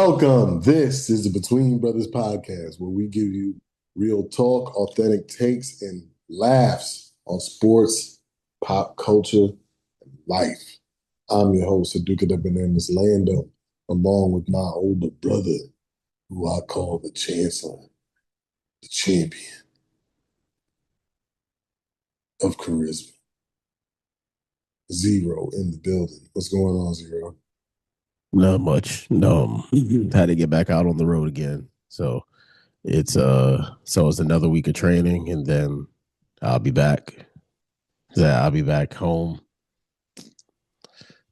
Welcome. This is the Between Brothers podcast, where we give you real talk, authentic takes, and laughs on sports, pop culture, and life. I'm your host, Duke the Bananas Lando, along with my older brother, who I call the Chancellor, the champion of charisma. Zero in the building. What's going on, Zero? Not much. No, had to get back out on the road again. So it's another week of training, and then I'll be back. Yeah, I'll be back home.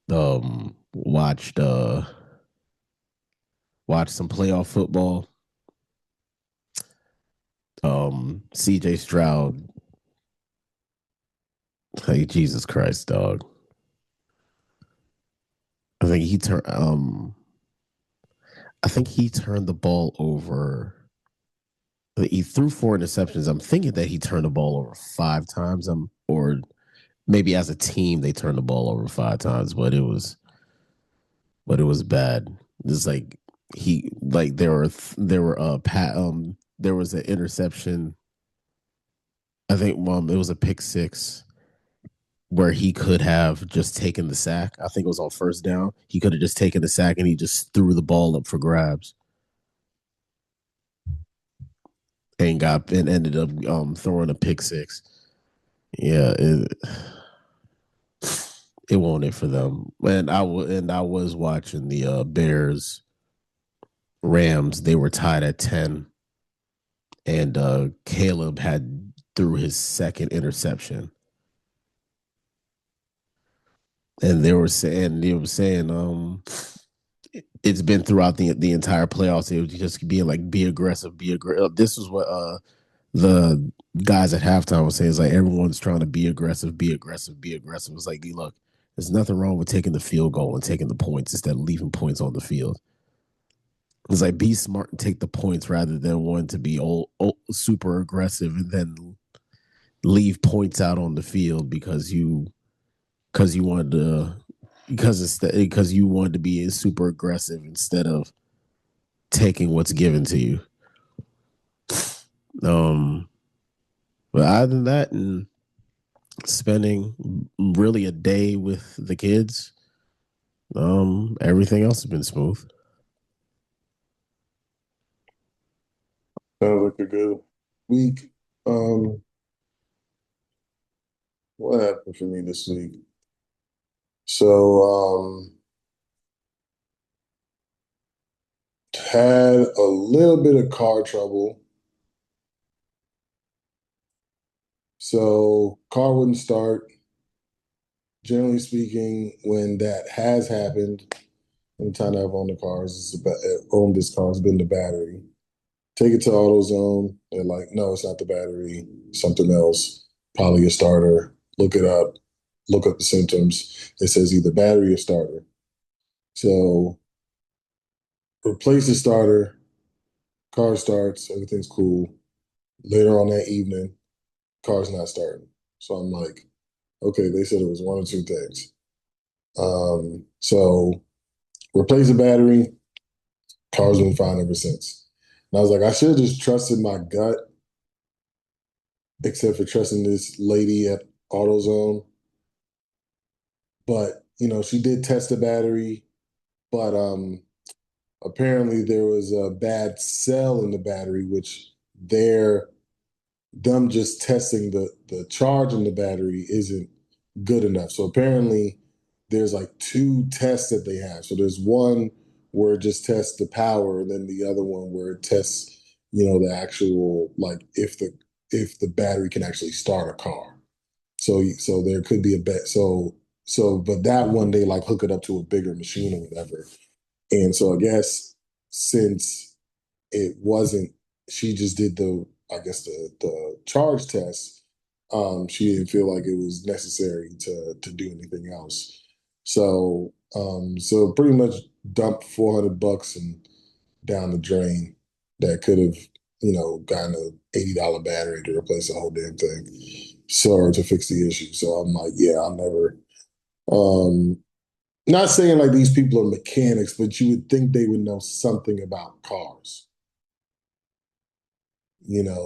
Watched watched some playoff football. CJ Stroud. Hey, Jesus Christ, dog. I think he turned I think he turned the ball over. He threw four interceptions. I'm thinking that he turned the ball over five times. Or maybe as a team they turned the ball over five times, but it was bad. It's like he like there were there was an interception. I think it was a pick six where he could have just taken the sack. I think it was on first down. He could have just taken the sack and he just threw the ball up for grabs and ended up throwing a pick six. Yeah, it won't it for them. And I was watching the Bears Rams. They were tied at 10, and Caleb had threw his second interception. And they were saying it's been throughout the entire playoffs. It was just being like, be aggressive, be aggressive. This is what the guys at halftime were saying. It's like everyone's trying to be aggressive, be aggressive, be aggressive. It's like, look, there's nothing wrong with taking the field goal and taking the points instead of leaving points on the field. It's like, be smart and take the points rather than wanting to be super aggressive and then leave points out on the field because you wanted to because you wanted to be super aggressive instead of taking what's given to you. Um, but other than that, and spending really a day with the kids, everything else has been smooth. Sounds like a good week. Um, what happened for me this week? So, had a little bit of car trouble. So, car wouldn't start. Generally speaking, when that has happened, anytime I've owned the cars, owned this car, has been the battery. Take it to AutoZone. They're like, no, it's not the battery, something else. Probably a starter. Look it up. Look up the symptoms. It says either battery or starter. So replace the starter. Car starts. Everything's cool. Later on that evening, car's not starting. So I'm like, okay, they said it was one or two things. So replace the battery. Car's been fine ever since. And I was like, I should have just trusted my gut, except for trusting this lady at AutoZone. But she did test the battery, but apparently there was a bad cell in the battery, which they're them just testing the charge in the battery isn't good enough. So apparently there's like two tests that they have. So there's one where it just tests the power, and then the other one where it tests, the actual, like, if the battery can actually start a car. So there could be a bet. But that one they like hook it up to a bigger machine or whatever. And so I guess since it wasn't, she just did I guess the charge test. She didn't feel like it was necessary to do anything else. So pretty much dumped $400 and down the drain that could have, gotten a $80 battery to replace the whole damn thing. So to fix the issue. So I'm like, yeah, I'll never. Um, Not saying like these people are mechanics, but you would think they would know something about cars,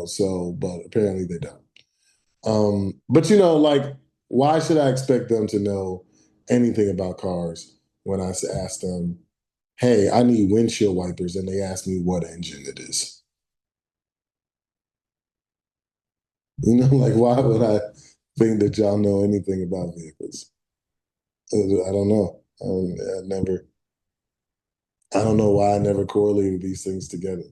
so but apparently they don't. But like, why should I expect them to know anything about cars when I ask them, hey, I need windshield wipers, and they ask me what engine it is? Like, why would I think that y'all know anything about vehicles? I don't know. I don't know why I never correlated these things together.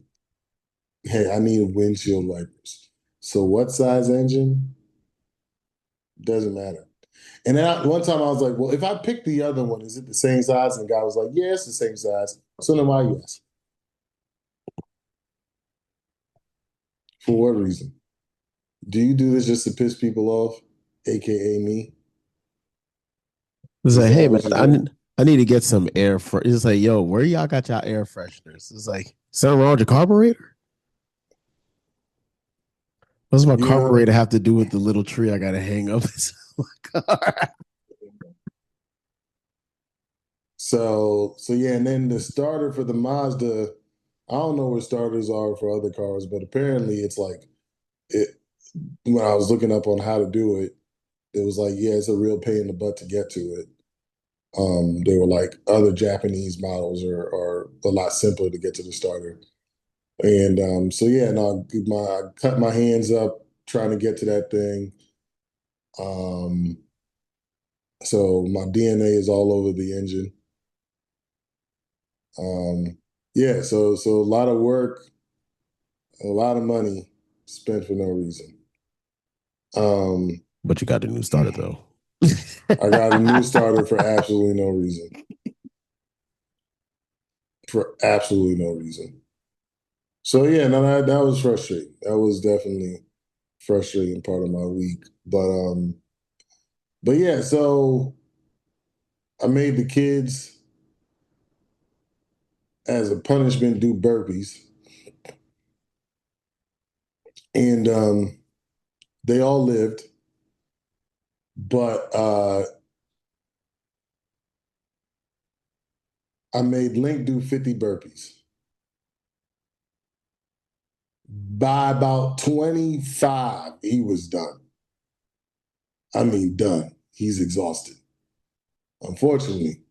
Hey, I need windshield wipers. So what size engine? Doesn't matter. And then one time I was like, well, if I pick the other one, is it the same size? And the guy was like, yeah, it's the same size. So then why you ask? For what reason? Do you do this just to piss people off, aka me? It's Is like, that hey man, what you're doing? I need to get some air. It's like, yo, where y'all got y'all air fresheners? It's like, something wrong with your carburetor? What's my You know, carburetor have to do with the little tree I got to hang up in my car? so yeah, and then the starter for the Mazda, I don't know where starters are for other cars, but apparently it's like it when I was looking up on how to do it, it was like, yeah, it's a real pain in the butt to get to it. They were like other Japanese models are a lot simpler to get to the starter. And so yeah, no, I cut my hands up trying to get to that thing. Um, so my DNA is all over the engine. Yeah, so a lot of work, a lot of money spent for no reason. Um, But you got a new starter though. I got a new starter for absolutely no reason. For absolutely no reason. So yeah, no, that was frustrating. That was definitely frustrating part of my week. But yeah, so I made the kids as a punishment do burpees, and they all lived, but I made Link do 50 burpees. By about 25, he was done. I mean, done. He's exhausted. Unfortunately,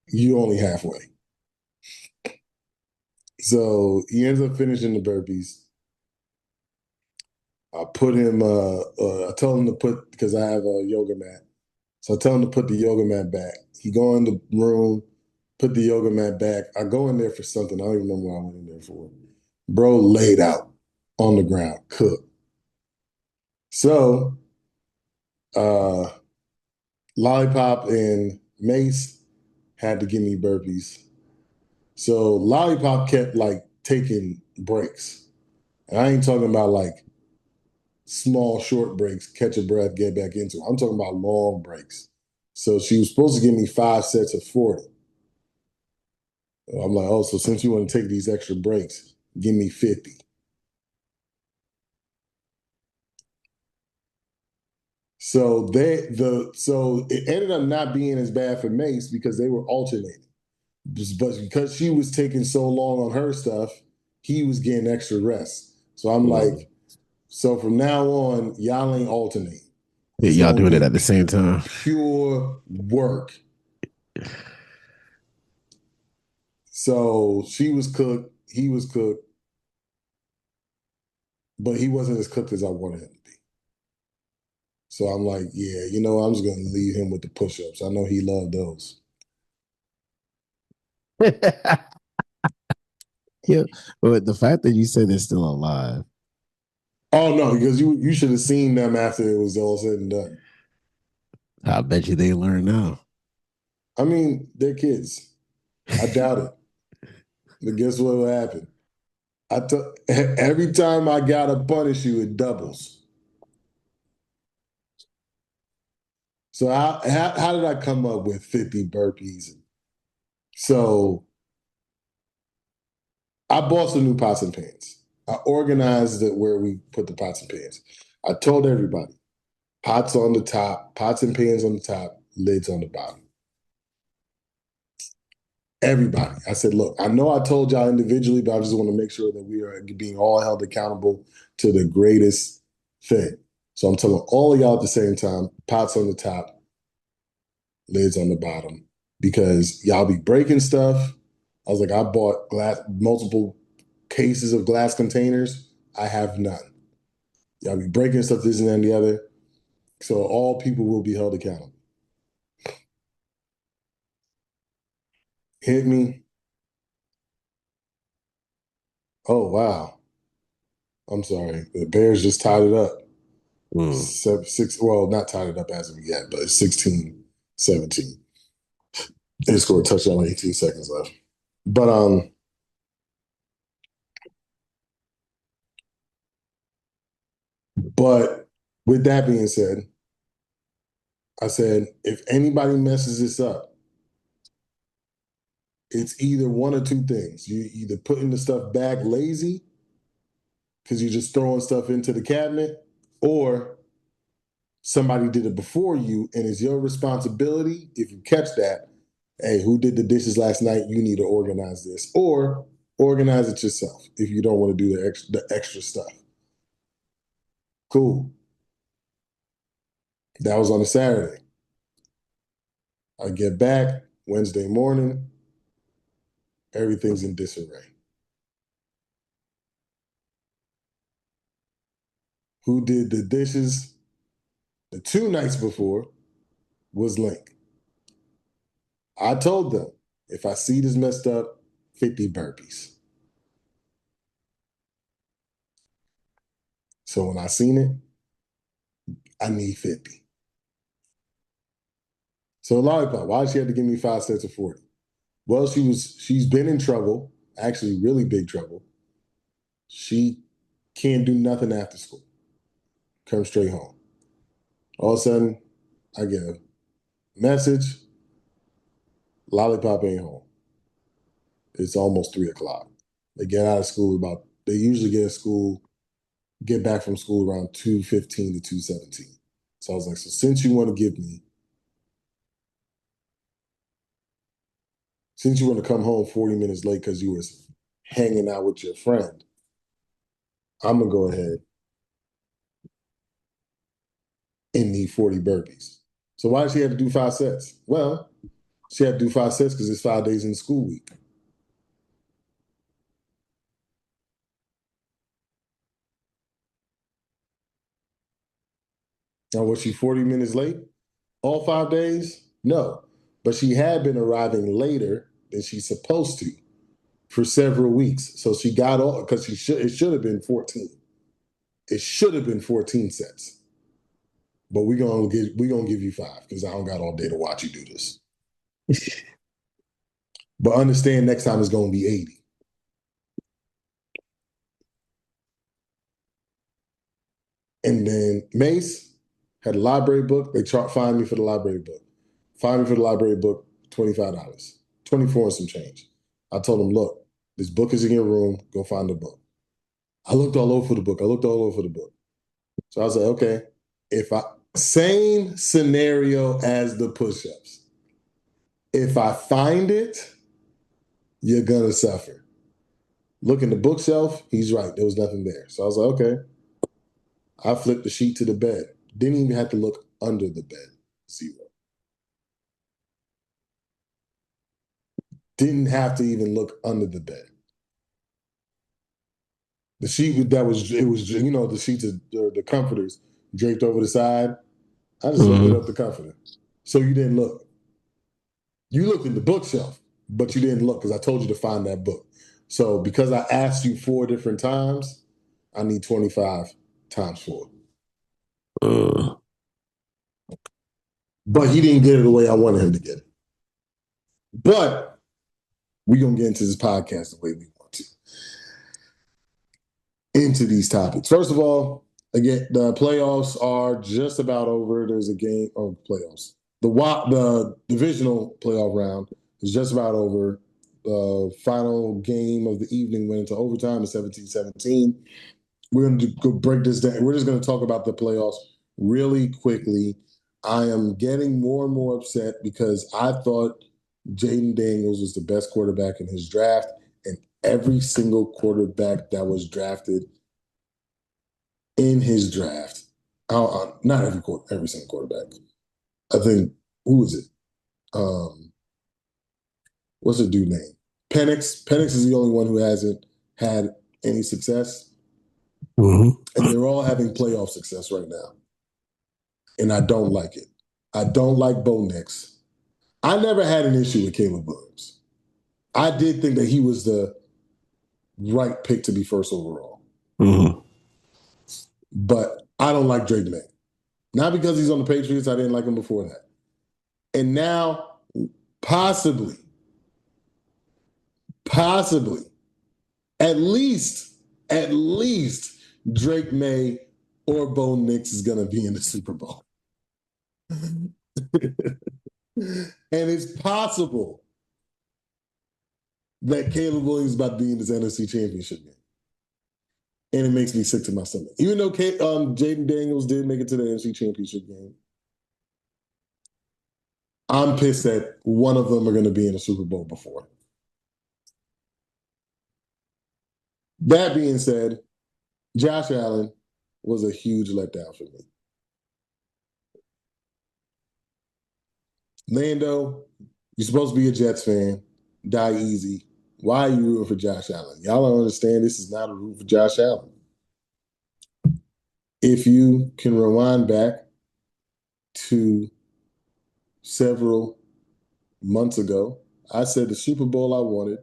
you only halfway. So he ends up finishing the burpees. I told him to put, because I have a yoga mat. So I tell him to put the yoga mat back. He go in the room, put the yoga mat back. I go in there for something. I don't even remember what I went in there for. Bro laid out on the ground, cooked. So uh, Lollipop and Mace had to give me burpees. So Lollipop kept like taking breaks. And I ain't talking about like small, short breaks, catch a breath, get back into it. I'm talking about long breaks. So she was supposed to give me 5 sets of 40. I'm like, oh, so since you want to take these extra breaks, give me 50. So it ended up not being as bad for Mace because they were alternating. But because she was taking so long on her stuff, he was getting extra rest. So I'm Mm. like, so from now on, y'all ain't alternating. Yeah, It's y'all gonna doing it be at the same time. pure work. So she was cooked, he was cooked, but he wasn't as cooked as I wanted him to be. So I'm like, yeah, I'm just gonna leave him with the push-ups. I know he loved those. Yeah, but the fact that you said they're still alive, Oh no, because you should have seen them after it was all said and done. I bet you they learn now. I mean, they're kids. I doubt it. But guess what will happen? Every time I gotta punish you, it doubles. So how did I come up with 50 burpees? So I bought some new pots and pans. I organized it where we put the pots and pans. I told everybody. Pots on the top, pots and pans on the top, lids on the bottom. Everybody. I said, look, I know I told y'all individually, but I just want to make sure that we are being all held accountable to the greatest thing. So I'm telling all of y'all at the same time, pots on the top, lids on the bottom, because y'all be breaking stuff. I was like, I bought multiple cases of glass containers. I have none. Y'all be breaking stuff, this and that and the other. So all people will be held accountable. Hit me. Oh, wow. I'm sorry. The Bears just tied it up. Mm. Six, well, not tied it up as of yet, but it's 16-17. They scored a touchdown with 18 seconds left. But but with that being said, I said if anybody messes this up, it's either one or two things. You either putting the stuff back lazy because you're just throwing stuff into the cabinet, or somebody did it before you, and it's your responsibility if you catch that. Hey, who did the dishes last night? You need to organize this, or organize it yourself if you don't want to do the extra stuff. Cool. That was on a Saturday. I get back Wednesday morning, everything's in disarray. Who did the dishes the 2 nights before was Link. I told them if I see this messed up, 50 burpees. So when I seen it, I need 50. So Lollipop, why she had to give me 5 sets of 40? Well, she's been in trouble, actually really big trouble. She can't do nothing after school. Come straight home. All of a sudden, I get a message, Lollipop ain't home. It's almost 3 o'clock. They get out of school they usually get back from school around 2:15 to 2:17. So I was like, so since you want to come home 40 minutes late because you was hanging out with your friend, I'm gonna go ahead and need 40 burpees. So why did she have to do 5 sets? Well, she had to do 5 sets because it's 5 days in the school week. Now, was she 40 minutes late all 5 days? No. But she had been arriving later than she's supposed to for several weeks. So she got all because it should have been 14. It should have been 14 sets. But we're gonna give you 5 because I don't got all day to watch you do this. But understand next time it's gonna be 80. And then Mace had a library book. They fined me for the library book. Fined me for the library book, $25. 24 and some change. I told him, look, this book is in your room. Go find the book. I looked all over for the book. I looked all over for the book. So I was like, okay, same scenario as the push-ups. If I find it, you're gonna suffer. Look in the bookshelf, he's right. There was nothing there. So I was like, okay. I flipped the sheet to the bed. Didn't even have to look under the bed. Zero. Didn't have to even look under the bed. The sheet that was it was the sheets of the comforters draped over the side. I just opened up Mm-hmm. the comforter. So you didn't look. You looked in the bookshelf, but you didn't look because I told you to find that book. So because I asked you 4 different times, I need 25 times 4. Mm. But he didn't get it the way I wanted him to get it. But we're gonna get into this podcast the way we want to. Into these topics. First of all, again, the playoffs are just about over. There's a game of playoffs. The divisional playoff round is just about over. The final game of the evening went into overtime at 17-17. We're going to go break this down. We're just going to talk about the playoffs really quickly. I am getting more and more upset because I thought Jaden Daniels was the best quarterback in his draft, and every single quarterback that was drafted in his draft, not every single quarterback. I think who is it? What's the dude name? Penix. Penix is the only one who hasn't had any success, and they're all having playoff success right now. And I don't like it. I don't like Bo Nix. I never had an issue with Caleb Williams. I did think that he was the right pick to be first overall. But I don't like Drake May. Not because he's on the Patriots. I didn't like him before that. And now, possibly, at least Drake May or Bo Nix is going to be in the Super Bowl. And it's possible that Caleb Williams is about to be in this NFC Championship game. And it makes me sick to my stomach. Even though Jaden Daniels did make it to the NFC Championship game, I'm pissed that one of them are going to be in the Super Bowl before. That being said, Josh Allen was a huge letdown for me. Lando, you're supposed to be a Jets fan. Die easy. Why are you rooting for Josh Allen? Y'all don't understand this is not a root for Josh Allen. If you can rewind back to several months ago, I said the Super Bowl I wanted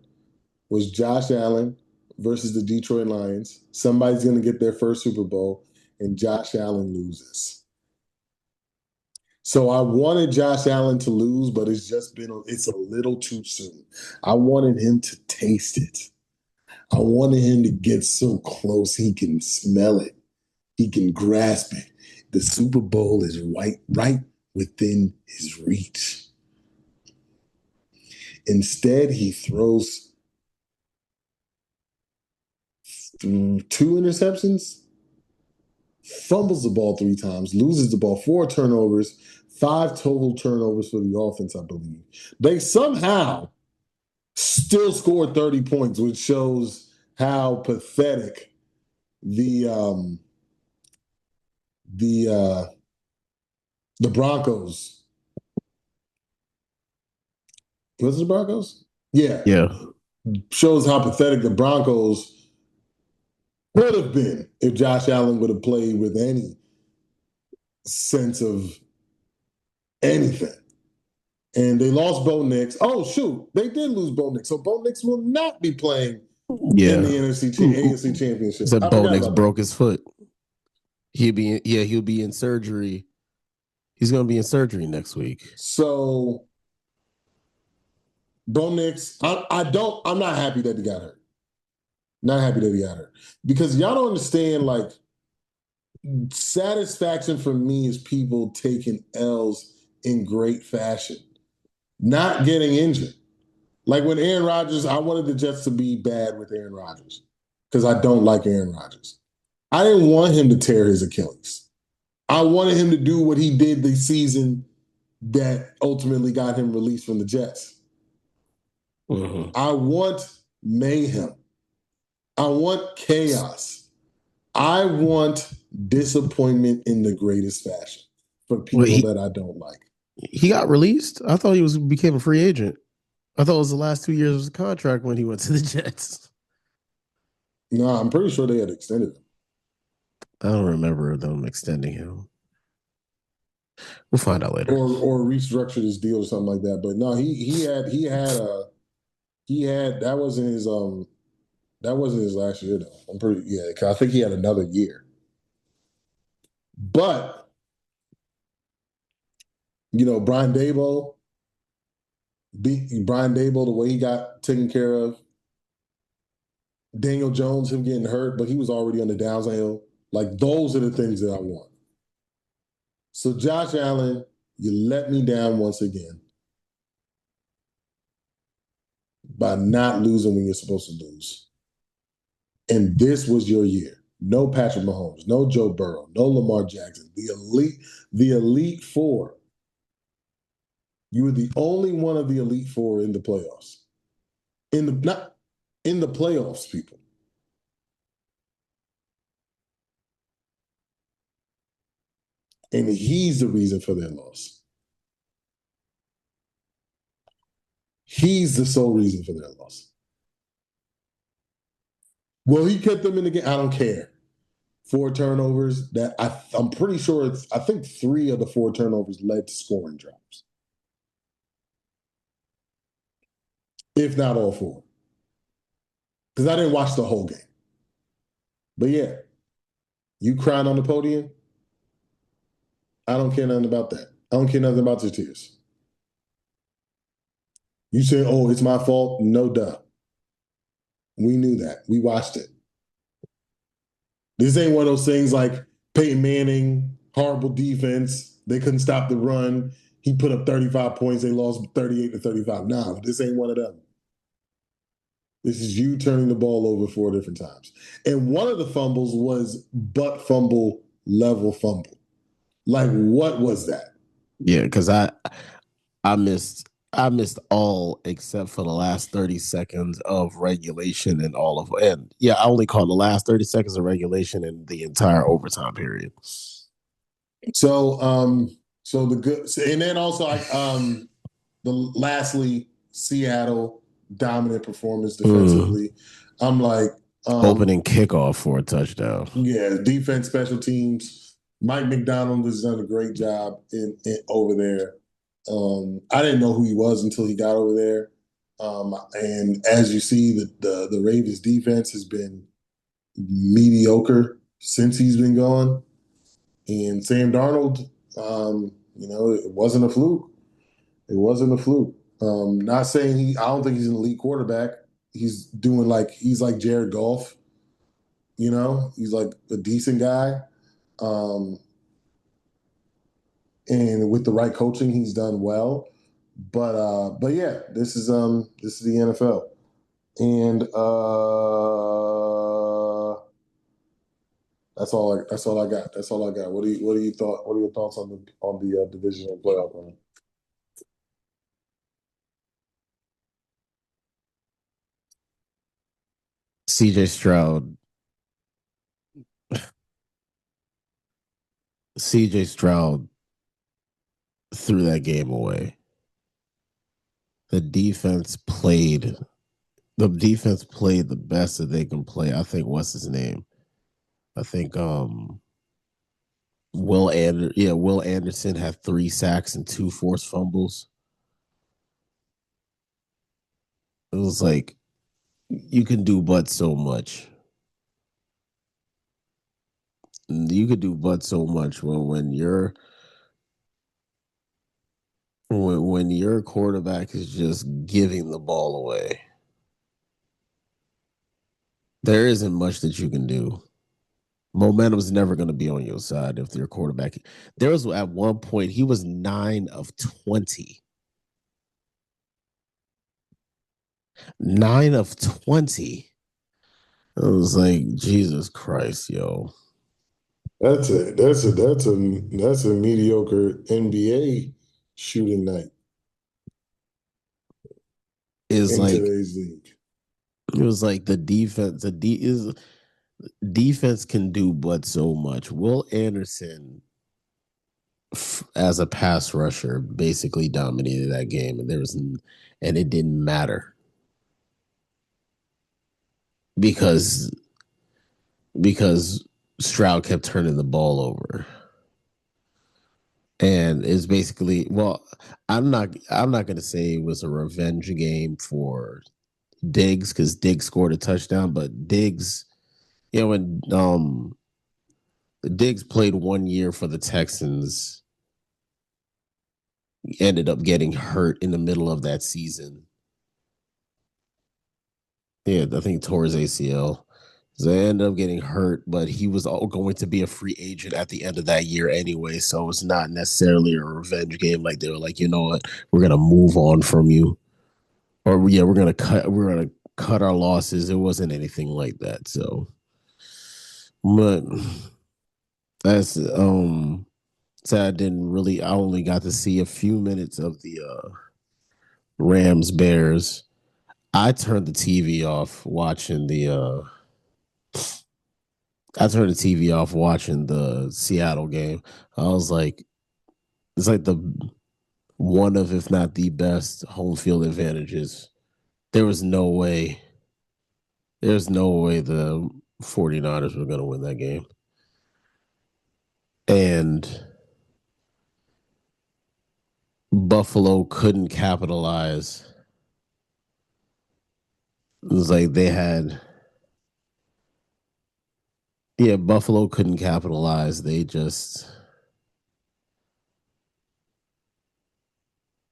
was Josh Allen versus the Detroit Lions. Somebody's going to get their first Super Bowl, and Josh Allen loses. So I wanted Josh Allen to lose, but it's a little too soon. I wanted him to taste it. I wanted him to get so close he can smell it. He can grasp it. The Super Bowl is right within his reach. Instead, he throws 2 interceptions, fumbles the ball 3 times, loses the ball, 4 turnovers, 5 total turnovers for the offense, I believe. They somehow still scored 30 points, which shows how pathetic the Broncos. Was it the Broncos? Yeah. Yeah. Shows how pathetic the Broncos would have been if Josh Allen would have played with any sense of anything. And they lost Bo Nix. Oh, shoot. They did lose Bo Nix. So Bo Nix will not be playing in the AFC Championship. So Bo Nix broke his foot. He'll be in surgery. He's going to be in surgery next week. So Bo Nix, I'm not happy that he got hurt. Not happy that he got hurt. Because y'all don't understand, like, satisfaction for me is people taking L's in great fashion, not getting injured. Like when Aaron Rodgers, I wanted the Jets to be bad with Aaron Rodgers because I don't like Aaron Rodgers. I didn't want him to tear his Achilles. I wanted him to do what he did the season that ultimately got him released from the Jets. Mm-hmm. I want mayhem. I want chaos. I want disappointment in the greatest fashion for people that I don't like. He got released? I thought he became a free agent. I thought it was the last 2 years of his contract when he went to the Jets. No, I'm pretty sure they had extended him. I don't remember them extending him. We'll find out later. Or restructured his deal or something like that. But no, that wasn't his last year though. Because I think he had another year. But Brian Daboll, the way he got taken care of. Daniel Jones, him getting hurt, but he was already on the downhill. Like, those are the things that I want. So, Josh Allen, you let me down once again by not losing when you're supposed to lose. And this was your year. No Patrick Mahomes, no Joe Burrow, no Lamar Jackson. The elite four. You were the only one of the elite four in the playoffs. In the not in the playoffs, people. And he's the reason for their loss. He's the sole reason for their loss. Well, he kept them in the game. I don't care. Four turnovers. I'm pretty sure I think three of the four turnovers led to scoring drops, if not all four. Because I didn't watch the whole game. But yeah, you crying on the podium. I don't care nothing about that. I don't care nothing about your tears. You say, "Oh, it's my fault." No, duh. We knew that. We watched it. This ain't one of those things like Peyton Manning, horrible defense. They couldn't stop the run. He put up 35 points. They lost 38-35. Nah, this ain't one of them. This is you turning the ball over four different times. And one of the fumbles was butt fumble level fumble. Like, what was that? Yeah, because I missed all except for the last 30 seconds of regulation and all of and yeah, I only caught the last 30 seconds of regulation and the entire overtime period. So, so the good, and then also, lastly, Seattle dominant performance defensively. I'm like, Opening kickoff for a touchdown. yeah, defense, special teams. Mike McDonald has done a great job in over there. I didn't know who he was until he got over there. And as you see, the Ravens defense has been mediocre since he's been gone. And Sam Darnold, it wasn't a fluke. It wasn't a fluke. Not saying I don't think he's an elite quarterback. He's like Jared Goff. He's like a decent guy. Um, and with the right coaching, he's done well. But yeah, this is the NFL, and that's all I got. That's all I got. What do you thought? What are your thoughts on the divisional playoff run? CJ Stroud. CJ Stroud threw that game away. The defense played the best that they can play. I think what's his name? I think Will Anderson had 3 sacks and 2 forced fumbles. It was like you can do but so much. You could do but so much when your quarterback is just giving the ball away. There isn't much that you can do. Momentum's never going to be on your side if your quarterback. There was at one point he was 9 of 20. 9 of 20. I was like, Jesus Christ, yo. That's a mediocre NBA shooting night Is in like today's league. it was like defense can do but so much. Will Anderson as a pass rusher basically dominated that game, and it didn't matter because because Stroud kept turning the ball over. And it's basically I'm not gonna say it was a revenge game for Diggs because Diggs scored a touchdown, but Diggs, when Diggs played 1 year for the Texans, ended up getting hurt in the middle of that season. Yeah, I think he tore his ACL. So they ended up getting hurt, but he was all going to be a free agent at the end of that year anyway. So it's not necessarily a revenge game. Like they were like, you know what, we're gonna move on from you, or yeah, we're gonna cut our losses. It wasn't anything like that. So But that's so I didn't really. I only got to see a few minutes of the Rams Bears. I turned the TV off watching the. I turned the TV off watching the Seattle game. I was like, it's like the one of, if not the best, home field advantages. There was no way. There's no way the 49ers were going to win that game. And Buffalo couldn't capitalize. It was like they had, yeah, Buffalo couldn't capitalize. They just,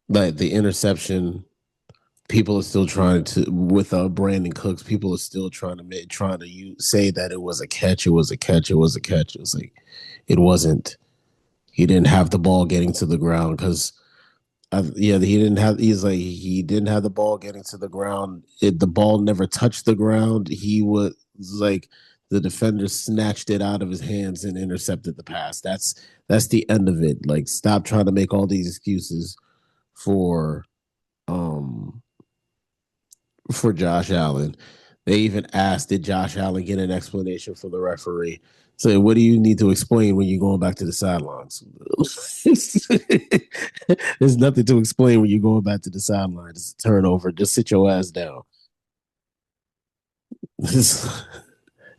like the interception, people are still trying to, with Brandon Cooks, people are still trying to say that it was a catch, it was a catch, it was a catch. It was like, it wasn't. He didn't have the ball getting to the ground because yeah, he didn't have. He's like he didn't have the ball getting to the ground. The ball never touched the ground. He was like the defender snatched it out of his hands and intercepted the pass. That's the end of it. Like stop trying to make all these excuses for um for Josh Allen. They even asked, did Josh Allen get an explanation from the referee? So, what do you need to explain when you're going back to the sidelines? There's nothing to explain when you're going back to the sidelines. It's a turnover. Just sit your ass down. It's,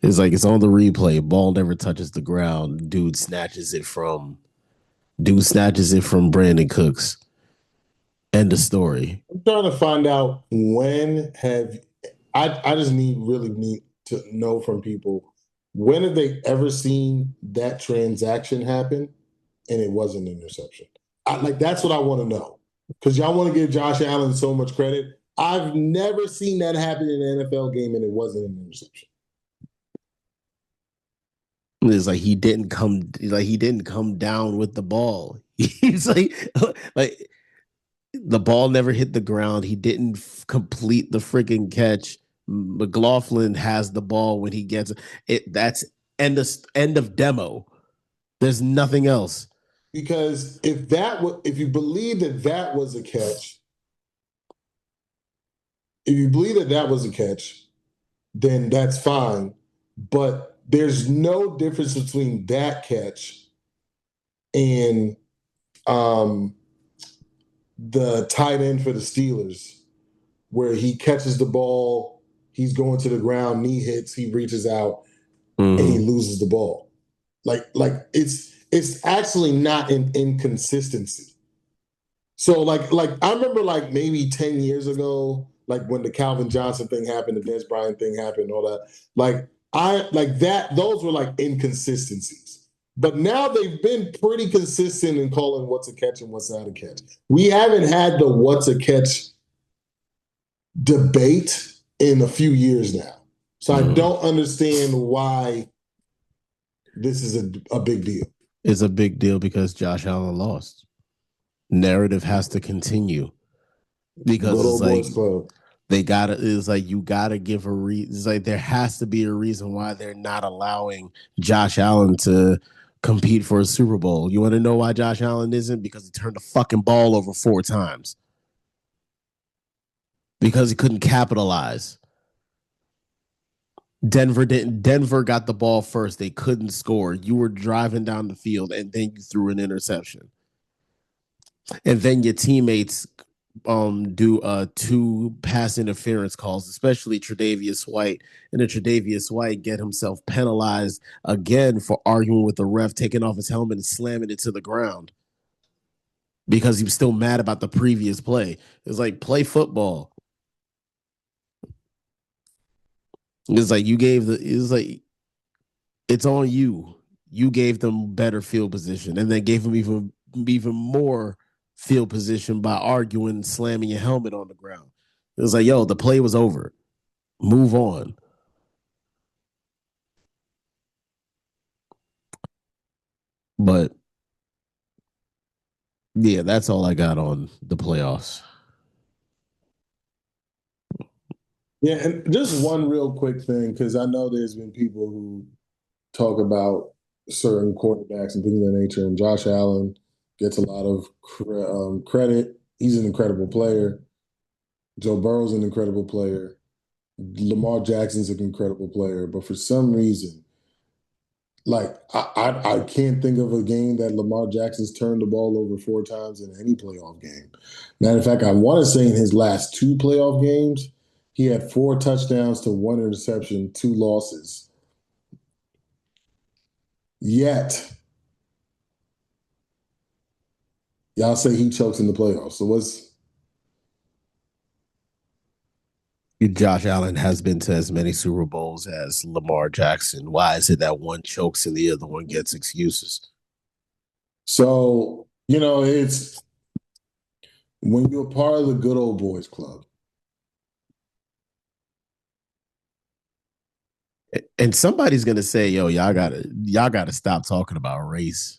it's like it's on the replay. Ball never touches the ground. Dude snatches it from Brandon Cooks. End of story. I'm trying to find out when have I just need to know from people when have they ever seen that transaction happen and it wasn't an interception. Like that's what I want to know because y'all want to give Josh Allen so much credit. I've never seen that happen in an NFL game and it wasn't an interception. It's like he didn't come down with the ball. He's like the ball never hit the ground. He didn't complete the freaking catch. McLaughlin has the ball when he gets it. That's end of demo. There's nothing else. Because if you believe that that was a catch, if you believe that that was a catch, then that's fine. But there's no difference between that catch and um, the tight end for the Steelers, where he catches the ball, he's going to the ground, knee hits, he reaches out, and he Mm-hmm. loses the ball. Like it's actually not an inconsistency. So like I remember like maybe 10 years ago, like when the Calvin Johnson thing happened, the Des Bryant thing happened, all that. Like I like that, those were like inconsistencies. But now they've been pretty consistent in calling what's a catch and what's not a catch. We haven't had the what's a catch debate in a few years now. So I Mm-hmm. don't understand why this is a big deal. It's a big deal because Josh Allen lost. Narrative has to continue because Good it's old like boys club. they gotta. It's like you gotta give a reason. It's like there has to be a reason why they're not allowing Josh Allen to compete for a Super Bowl. You want to know why Josh Allen isn't? Because he turned the fucking ball over 4 times. Because he couldn't capitalize. Denver got the ball first. They couldn't score. You were driving down the field and then you threw an interception. And then your teammates do 2 pass interference calls, especially Tre'Davious White. And then Tre'Davious White get himself penalized again for arguing with the ref, taking off his helmet and slamming it to the ground because he was still mad about the previous play. It's like play football. It's like you gave the it's like it's on you. You gave them better field position and then gave them even more field position by arguing, slamming your helmet on the ground. It was like, yo, the play was over. Move on. But yeah, that's all I got on the playoffs. Yeah, and just one real quick thing, because I know there's been people who talk about certain quarterbacks and things of that nature, and Josh Allen gets a lot of credit. He's an incredible player. Joe Burrow's an incredible player. Lamar Jackson's an incredible player. But for some reason, like I can't think of a game that Lamar Jackson's turned the ball over 4 times in any playoff game. Matter of fact, I want to say in his last 2 playoff games, he had 4 touchdowns to 1 interception, 2 losses. Yet, y'all say he chokes in the playoffs. So what's Josh Allen has been to as many Super Bowls as Lamar Jackson. Why is it that one chokes and the other one gets excuses? so it's when you're part of the good old boys club. And somebody's gonna say, "Yo, y'all gotta stop talking about race."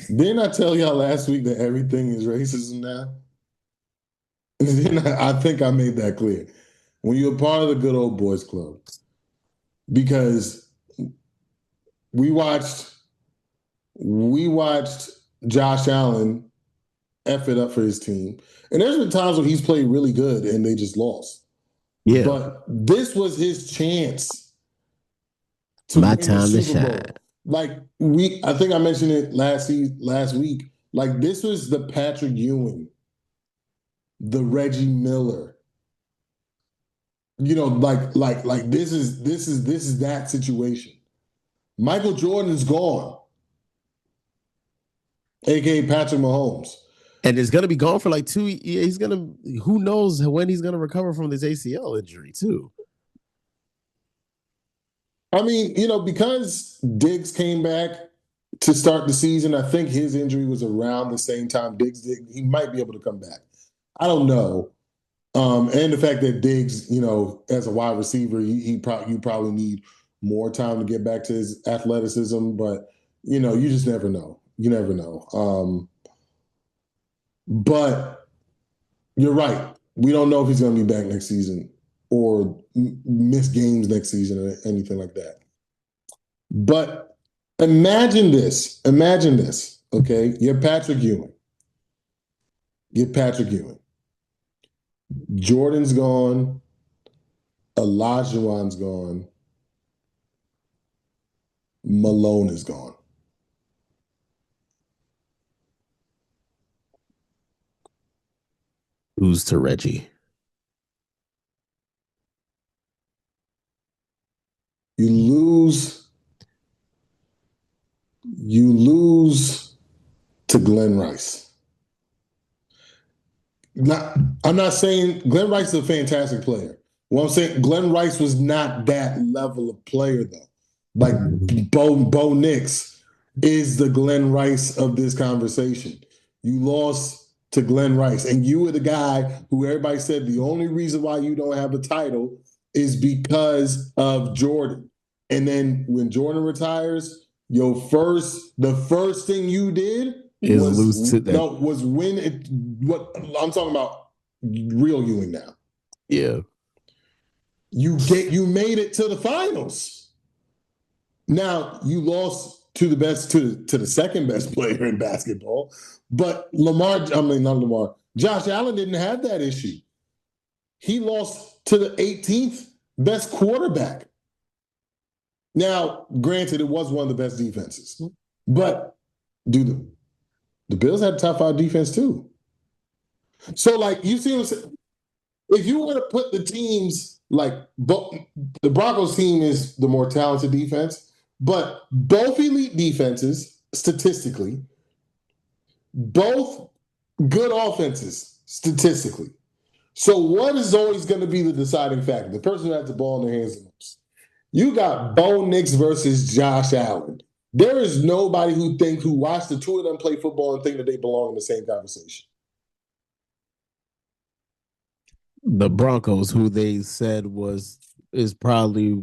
Didn't I tell y'all last week that everything is racism now? I think I made that clear. When you're part of the good old boys club, because we watched we watched Josh Allen F it up for his team. And there's been times when he's played really good and they just lost. Yeah, But this was his chance to my win the time to Super shine. Bowl. Like I think I mentioned it last week. Like this was the Patrick Ewing, the Reggie Miller. Like this is that situation. Michael Jordan is gone, aka Patrick Mahomes. And it's gonna be gone for like 2 years. He's gonna. Who knows when he's gonna recover from this ACL injury too? I mean, because Diggs came back to start the season, I think his injury was around the same time Diggs did. He might be able to come back. I don't know. And the fact that Diggs, as a wide receiver, you probably need more time to get back to his athleticism, but you just never know. You never know. But you're right. We don't know if he's going to be back next season or miss games next season or anything like that. But imagine this. Imagine this. Okay. You're Patrick Ewing. You're Patrick Ewing. Jordan's gone. Olajuwon's gone. Malone is gone. Who's to Reggie? You lose. You lose to Glenn Rice. I'm not saying Glenn Rice is a fantastic player. Well, I'm saying Glenn Rice was not that level of player though. Like Bo Nix is the Glenn Rice of this conversation. You lost to Glenn Rice, and you were the guy who everybody said the only reason why you don't have a title is because of Jordan. And then when Jordan retires, the first thing you did Is lose to that? was win it. What I'm talking about, real Ewing now. Yeah. You made it to the finals. Now you lost to the second best player in basketball, but not Lamar. Josh Allen didn't have that issue. He lost to the 18th best quarterback. Now, granted, it was one of the best defenses, but dude, the Bills had a top 5 defense too. So, like, you see what I'm saying? If you were to put the teams, like, the Broncos team is the more talented defense, but both elite defenses, statistically, both good offenses, statistically. So, what is always going to be the deciding factor? The person who has the ball in their hands the most. You got Bo Nix versus Josh Allen. There is nobody who watched the two of them play football and think that they belong in the same conversation. The Broncos, who they said is probably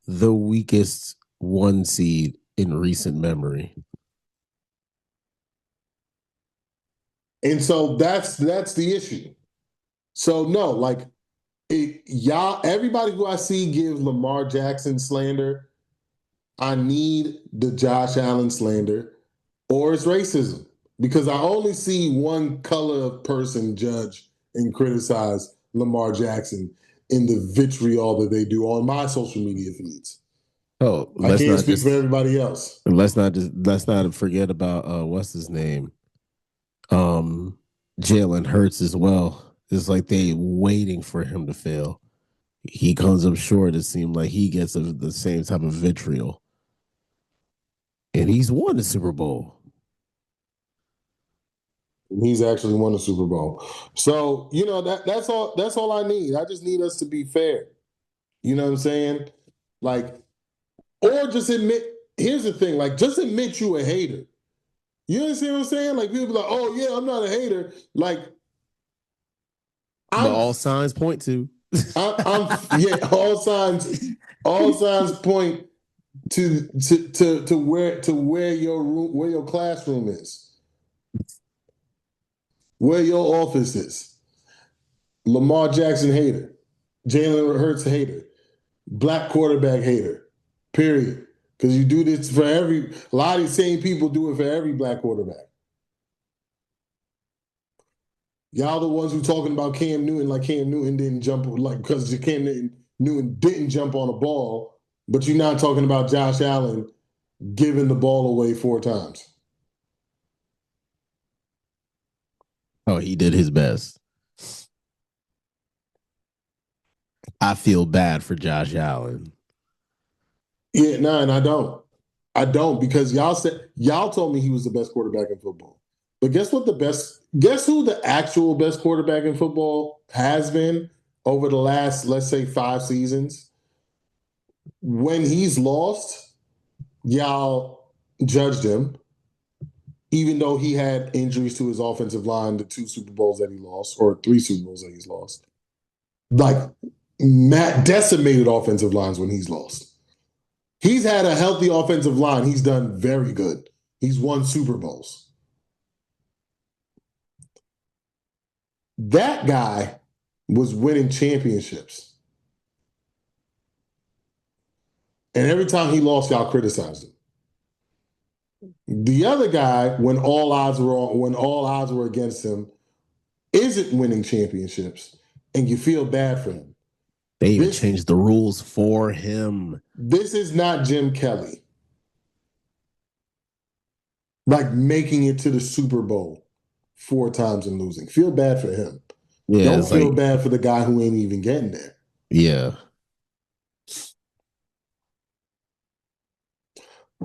the weakest 1 seed in recent memory. And so that's the issue. So no, like Y'all, everybody who I see give Lamar Jackson slander, I need the Josh Allen slander or it's racism because I only see one color of person judge and criticize Lamar Jackson in the vitriol that they do on my social media feeds. Oh, I can't speak for everybody else. let's not forget about what's his name? Um Jalen Hurts as well. It's like they waiting for him to fail. He comes up short. It seemed like he gets the same type of vitriol, and he's won the Super Bowl. He's actually won the Super Bowl. So, that's all I need. I just need us to be fair. You know what I'm saying? Like, or just admit, here's the thing, like just admit you a hater. You understand what I'm saying? Like people be like, oh yeah, I'm not a hater. Like But I'm all signs point to. I'm yeah, all signs point to where your room, where your classroom is, where your office is. Lamar Jackson hater, Jalen Hurts hater, black quarterback hater. Period. Because you do this for a lot of these same people do it for every black quarterback. Y'all the ones who talking about Cam Newton like Cam Newton didn't jump like because Cam Newton didn't jump on a ball, but you're not talking about Josh Allen giving the ball away 4 times. Oh, he did his best. I feel bad for Josh Allen. Yeah, no, and I don't. I don't because y'all told me he was the best quarterback in football. But guess who the actual best quarterback in football has been over the last, let's say, 5 seasons? When he's lost, y'all judged him, even though he had injuries to his offensive line, the 2 Super Bowls that he lost, or 3 Super Bowls that he's lost. Like Matt decimated offensive lines when he's lost. He's had a healthy offensive line. He's done very good. He's won Super Bowls. That guy was winning championships. And every time he lost, y'all criticized him. The other guy, when all odds were against him, isn't winning championships, and you feel bad for him. They even This changed the rules for him. this is not Jim Kelly, like making it to the Super Bowl 4 times and losing. Feel bad for him. Yeah, Don't it's feel like, bad for the guy who ain't even getting there. yeah.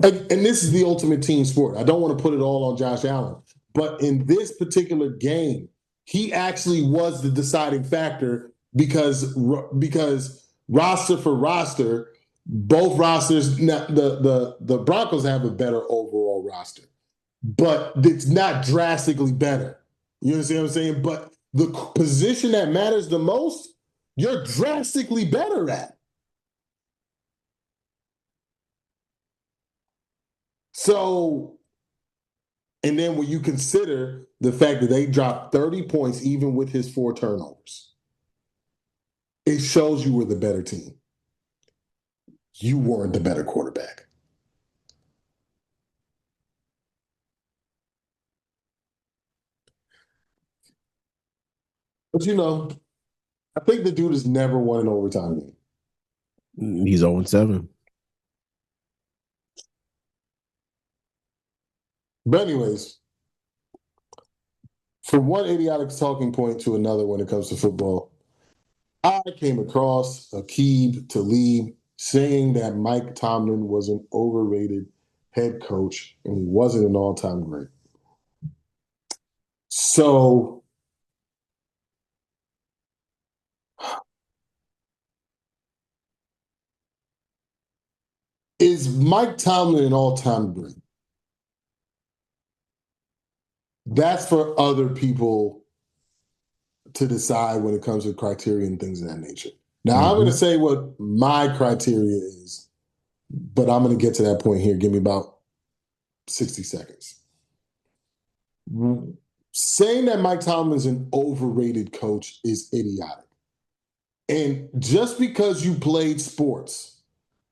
And this is the ultimate team sport. I don't want to put it all on Josh Allen, but in this particular game, he actually was the deciding factor because roster for roster, both rosters. The Broncos have a better overall roster, but it's not drastically better. You understand what I'm saying? But the position that matters the most, you're drastically better at. So, and then when you consider the fact that they dropped 30 points even with his 4 turnovers, it shows you were the better team. You weren't the better quarterback. But I think the dude has never won an overtime game. He's 0-7. But anyways, from one idiotic talking point to another when it comes to football, I came across Aqib Talib saying that Mike Tomlin was an overrated head coach and he wasn't an all-time great. So is Mike Tomlin an all-time great? That's for other people to decide when it comes to criteria and things of that nature. Now, I'm going to say what my criteria is, but I'm going to get to that point here. Give me about 60 seconds. Saying that Mike Tomlin's an overrated coach is idiotic. And just because you played sports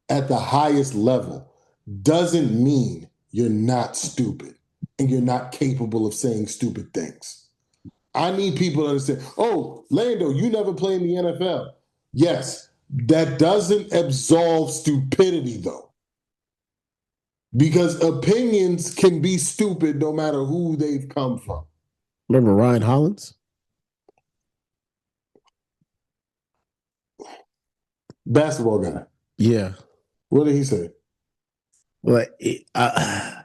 at the highest level doesn't mean you're not stupid and you're not capable of saying stupid things. I need people to understand, oh, Lando, you never played in the NFL. Yes, that doesn't absolve stupidity, though. Because opinions can be stupid no matter who they've come from. Remember Ryan Hollins? Basketball guy. Yeah. What did he say? Well, I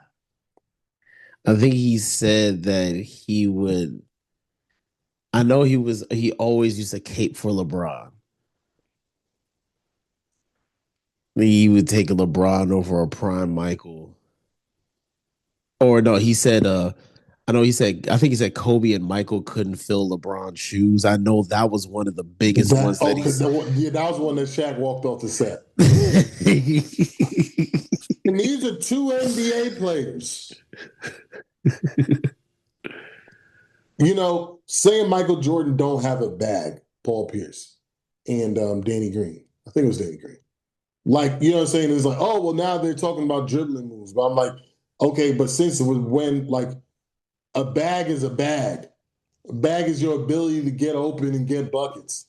think he said that he would. I know he always used to cape for LeBron. He would take a LeBron over a prime Michael. Or no, he said I know he said I think he said Kobe and Michael couldn't fill LeBron's shoes. I know that was one of the biggest That ones that okay, he's that was one that Shaq walked off the set. And these are two NBA players. Saying Michael Jordan don't have a bag, Paul Pierce and Danny Green. I think it was Danny Green. Like, you know what I'm saying? It's like, oh, well, now they're talking about dribbling moves. But I'm like, okay, but since it was when, like, a bag is a bag. A bag is your ability to get open and get buckets.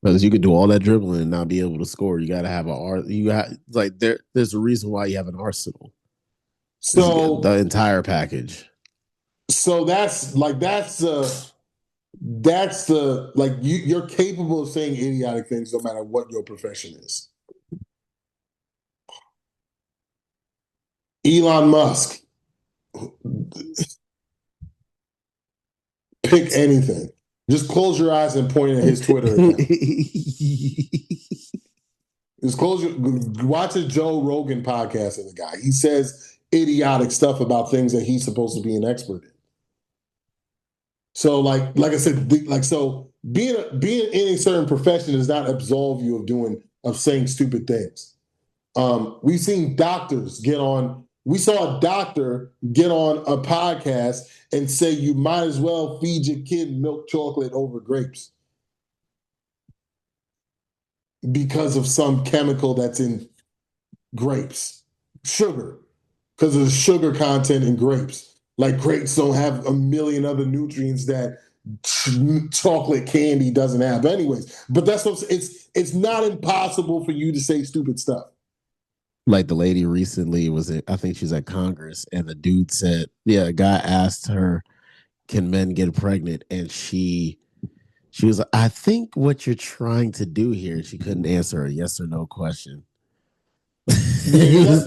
because you could do all that dribbling and not be able to score. You got to have there's a reason why you have an arsenal. So the entire package. So that's you're capable of saying idiotic things no matter what your profession is. Elon Musk, pick anything. Just close your eyes and point at his Twitter account. Watch a Joe Rogan podcast of the guy. He says idiotic stuff about things that he's supposed to be an expert in. So, like I said, being in a certain profession does not absolve you of saying stupid things. We've seen doctors get on. We saw a doctor get on a podcast and say you might as well feed your kid milk chocolate over grapes because of some chemical that's in grapes, sugar, because of the sugar content in grapes. Like grapes don't have a million other nutrients that chocolate candy doesn't have. But anyways, but that's what it's not impossible for you to say stupid stuff. Like the lady recently I think she's at Congress, and the dude said, yeah, a guy asked her, can men get pregnant? And she was like, I think what you're trying to do here, she couldn't answer a yes or no question. Yeah,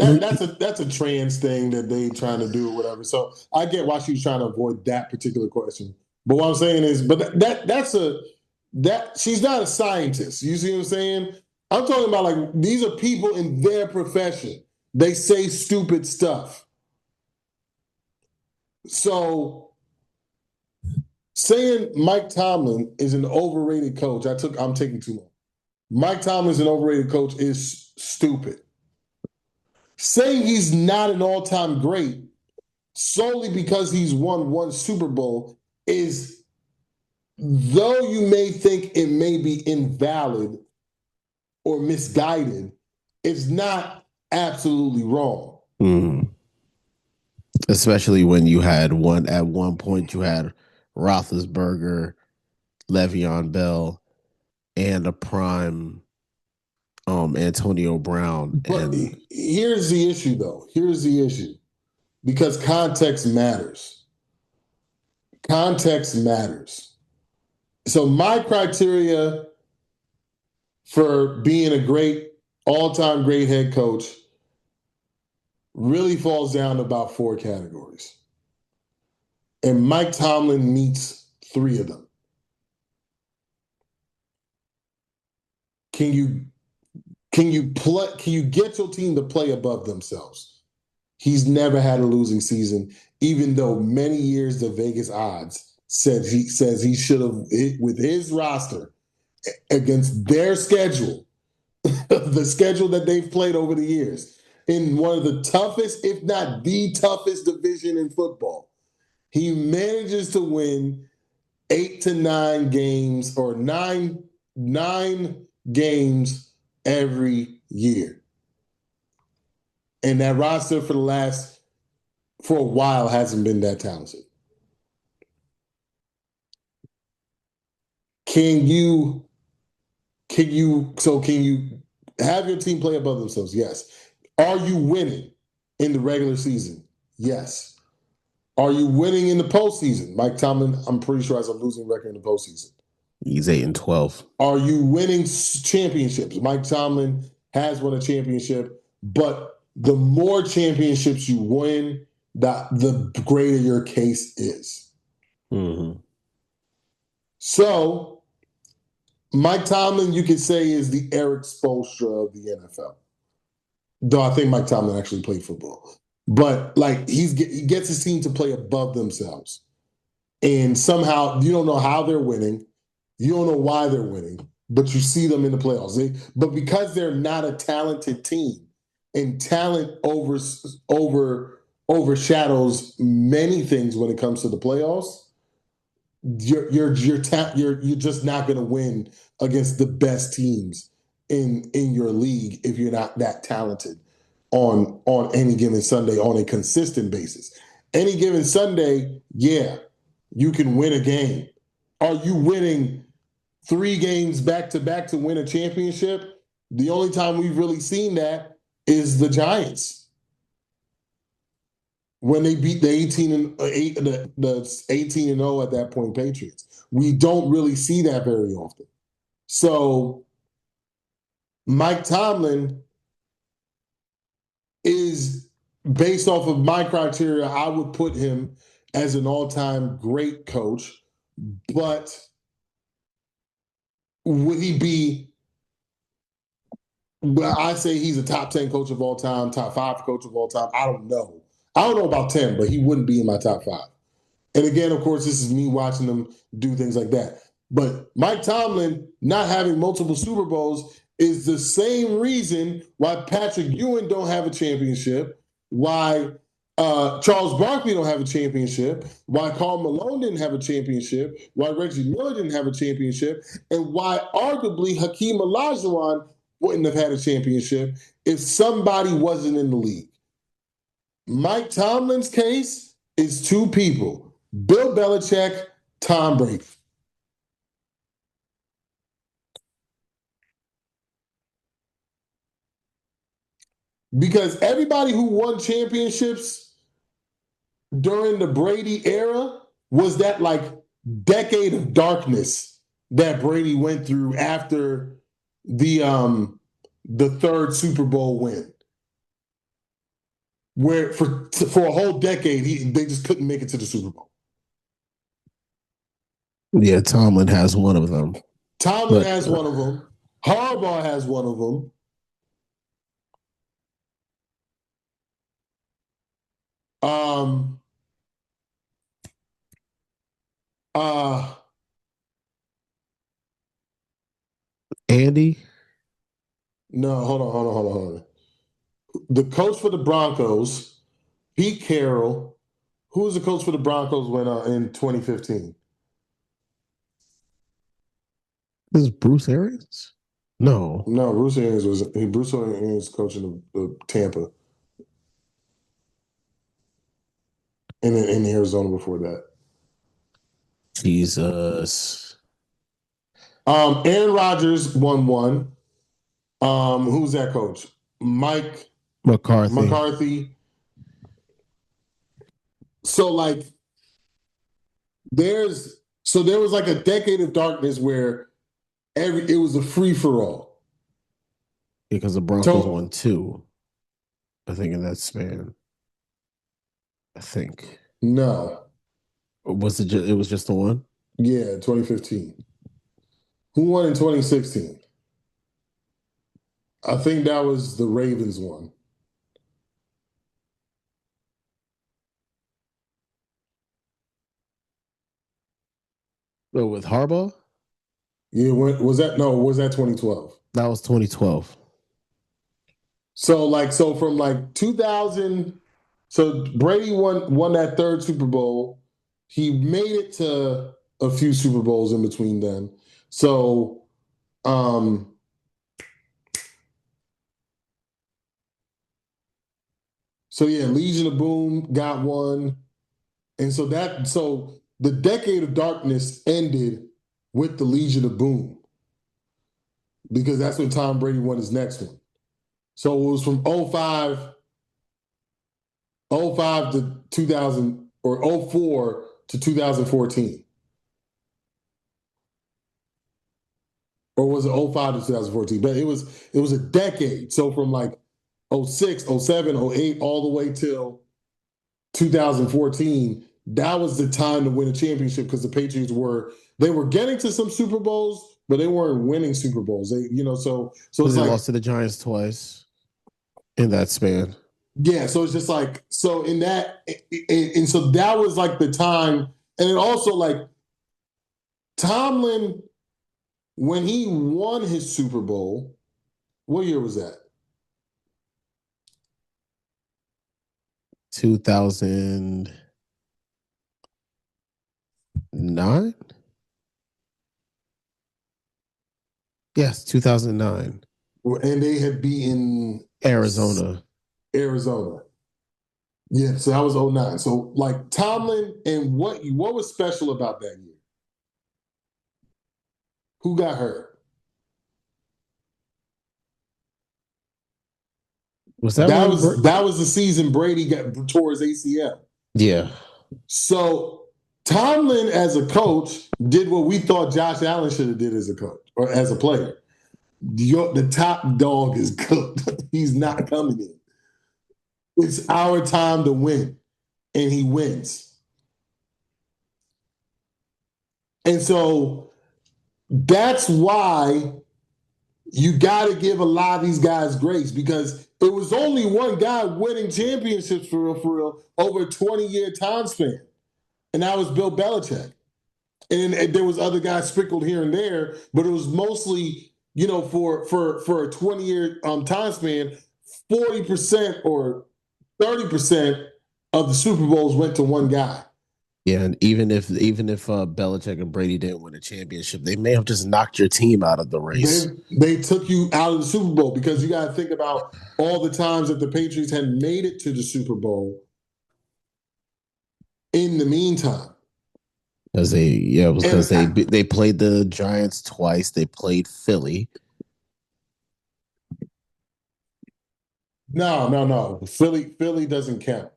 that's a trans thing that they trying to do or whatever. So I get why she's trying to avoid that particular question. But what I'm saying is, but that she's not a scientist. You see what I'm saying? I'm talking about like these are people in their profession. They say stupid stuff. So saying Mike Tomlin is an overrated coach, I'm taking too long. Mike Tomlin is an overrated coach is stupid. Saying he's not an all-time great solely because he's won one Super Bowl is, though you may think it may be invalid or misguided, it's not absolutely wrong. Mm. Especially when you had at one point you had Roethlisberger, Le'Veon Bell, and a prime Antonio Brown. But here's the issue, though. Here's the issue. Because context matters. Context matters. So my criteria for being a great, all-time great head coach really falls down to about 4 categories. And Mike Tomlin meets 3 of them. Can you get your team to play above themselves? He's never had a losing season, even though many years the Vegas odds says he should have, with his roster against their schedule, the schedule that they've played over the years, in one of the toughest, if not the toughest division in football. He manages to win 8 to 9 games or nine games every year. And that roster for a while hasn't been that talented. Can you have your team play above themselves? Yes. Are you winning in the regular season? Yes. Are you winning in the postseason? Mike Tomlin, I'm pretty sure, has a losing record in the postseason. He's 8-12. Are you winning championships? Mike Tomlin has won a championship, but the more championships you win, the greater your case is. Mm-hmm. So, Mike Tomlin, you could say, is the Eric Spoelstra of the NFL. Though I think Mike Tomlin actually played football. But like he gets his team to play above themselves. And somehow you don't know how they're winning. You don't know why they're winning, but you see them in the playoffs. But because they're not a talented team, and talent overshadows many things when it comes to the playoffs, you're just not going to win against the best teams in your league if you're not that talented on any given Sunday on a consistent basis. Any given Sunday, yeah, you can win a game. Are you winning 3 games back to back to win a championship? The only time we've really seen that is the Giants when they beat the 18-0 at that point Patriots. We don't really see that very often. So Mike Tomlin is, based off of my criteria, I would put him as an all-time great coach, but would he be, well, I say he's a top 10 coach of all time, top 5 coach of all time. I don't know. I don't know about 10, but he wouldn't be in my top 5. And again, of course, this is me watching them do things like that. But Mike Tomlin not having multiple Super Bowls is the same reason why Patrick Ewing don't have a championship, why Charles Barkley don't have a championship, why Karl Malone didn't have a championship, why Reggie Miller didn't have a championship, and why arguably Hakeem Olajuwon wouldn't have had a championship if somebody wasn't in the league. Mike Tomlin's case is 2 people: Bill Belichick, Tom Brady. Because everybody who won championships during the Brady era was that like decade of darkness that Brady went through after the 3rd Super Bowl win, where for a whole decade they just couldn't make it to the Super Bowl. Yeah, Tomlin has one of them. Tomlin has one of them. Harbaugh has one of them. Andy? No, hold on. The coach for the Broncos, Pete Carroll. Who was the coach for the Broncos when in 2015? This is Bruce Arians? No, Bruce Arians was coaching the Tampa, and then in Arizona before that. Jesus. Aaron Rodgers won one. Who's that coach? Mike McCarthy. So like, there was like a decade of darkness where it was a free for all. Because the Broncos won 2, I think, in that span. I think. No. Was it? It was just the one. Yeah, 2015. Who won in 2016? I think that was the Ravens one. Oh, with Harbaugh? Yeah, was that 2012? That was 2012. So from like 2000, so Brady won that 3rd Super Bowl. He made it to a few Super Bowls in between then. So, um, so yeah, Legion of Boom got one, and so the decade of darkness ended with the Legion of Boom because that's when Tom Brady won his next one. So it was from oh five to 2000 or '04 to 2014. Or was it '05 to 2014? But it was a decade. So from like '06, '07, '08, all the way till 2014, that was the time to win a championship because the Patriots were getting to some Super Bowls, but they weren't winning Super Bowls. So Because it's they like, lost to the Giants twice in that span. yeah, so it's just like, so in that, and so that was like the time. And then also like Tomlin, when he won his Super Bowl, what year was that? 2009. Yes, 2009. And they had beaten Arizona. Arizona. Yeah, so that was '09. So like Tomlin, and what was special about that year? Who got hurt? Was that That when? was that was the season Brady got tore his ACL. Yeah. So Tomlin, as a coach, did what we thought Josh Allen should have did as a coach or as a player. The top dog is cooked. He's not coming in. It's our time to win, and he wins. And so that's why you got to give a lot of these guys grace because it was only one guy winning championships for real, over a 20-year time span. And that was Bill Belichick. And there was other guys sprinkled here and there, but it was mostly, for a 20-year time span, 40% or 30% of the Super Bowls went to one guy. Yeah, and even if Belichick and Brady didn't win a championship, they may have just knocked your team out of the race. They took you out of the Super Bowl because you got to think about all the times that the Patriots had made it to the Super Bowl in the meantime. Because it was because And they played the Giants twice. They played Philly. no. Philly doesn't count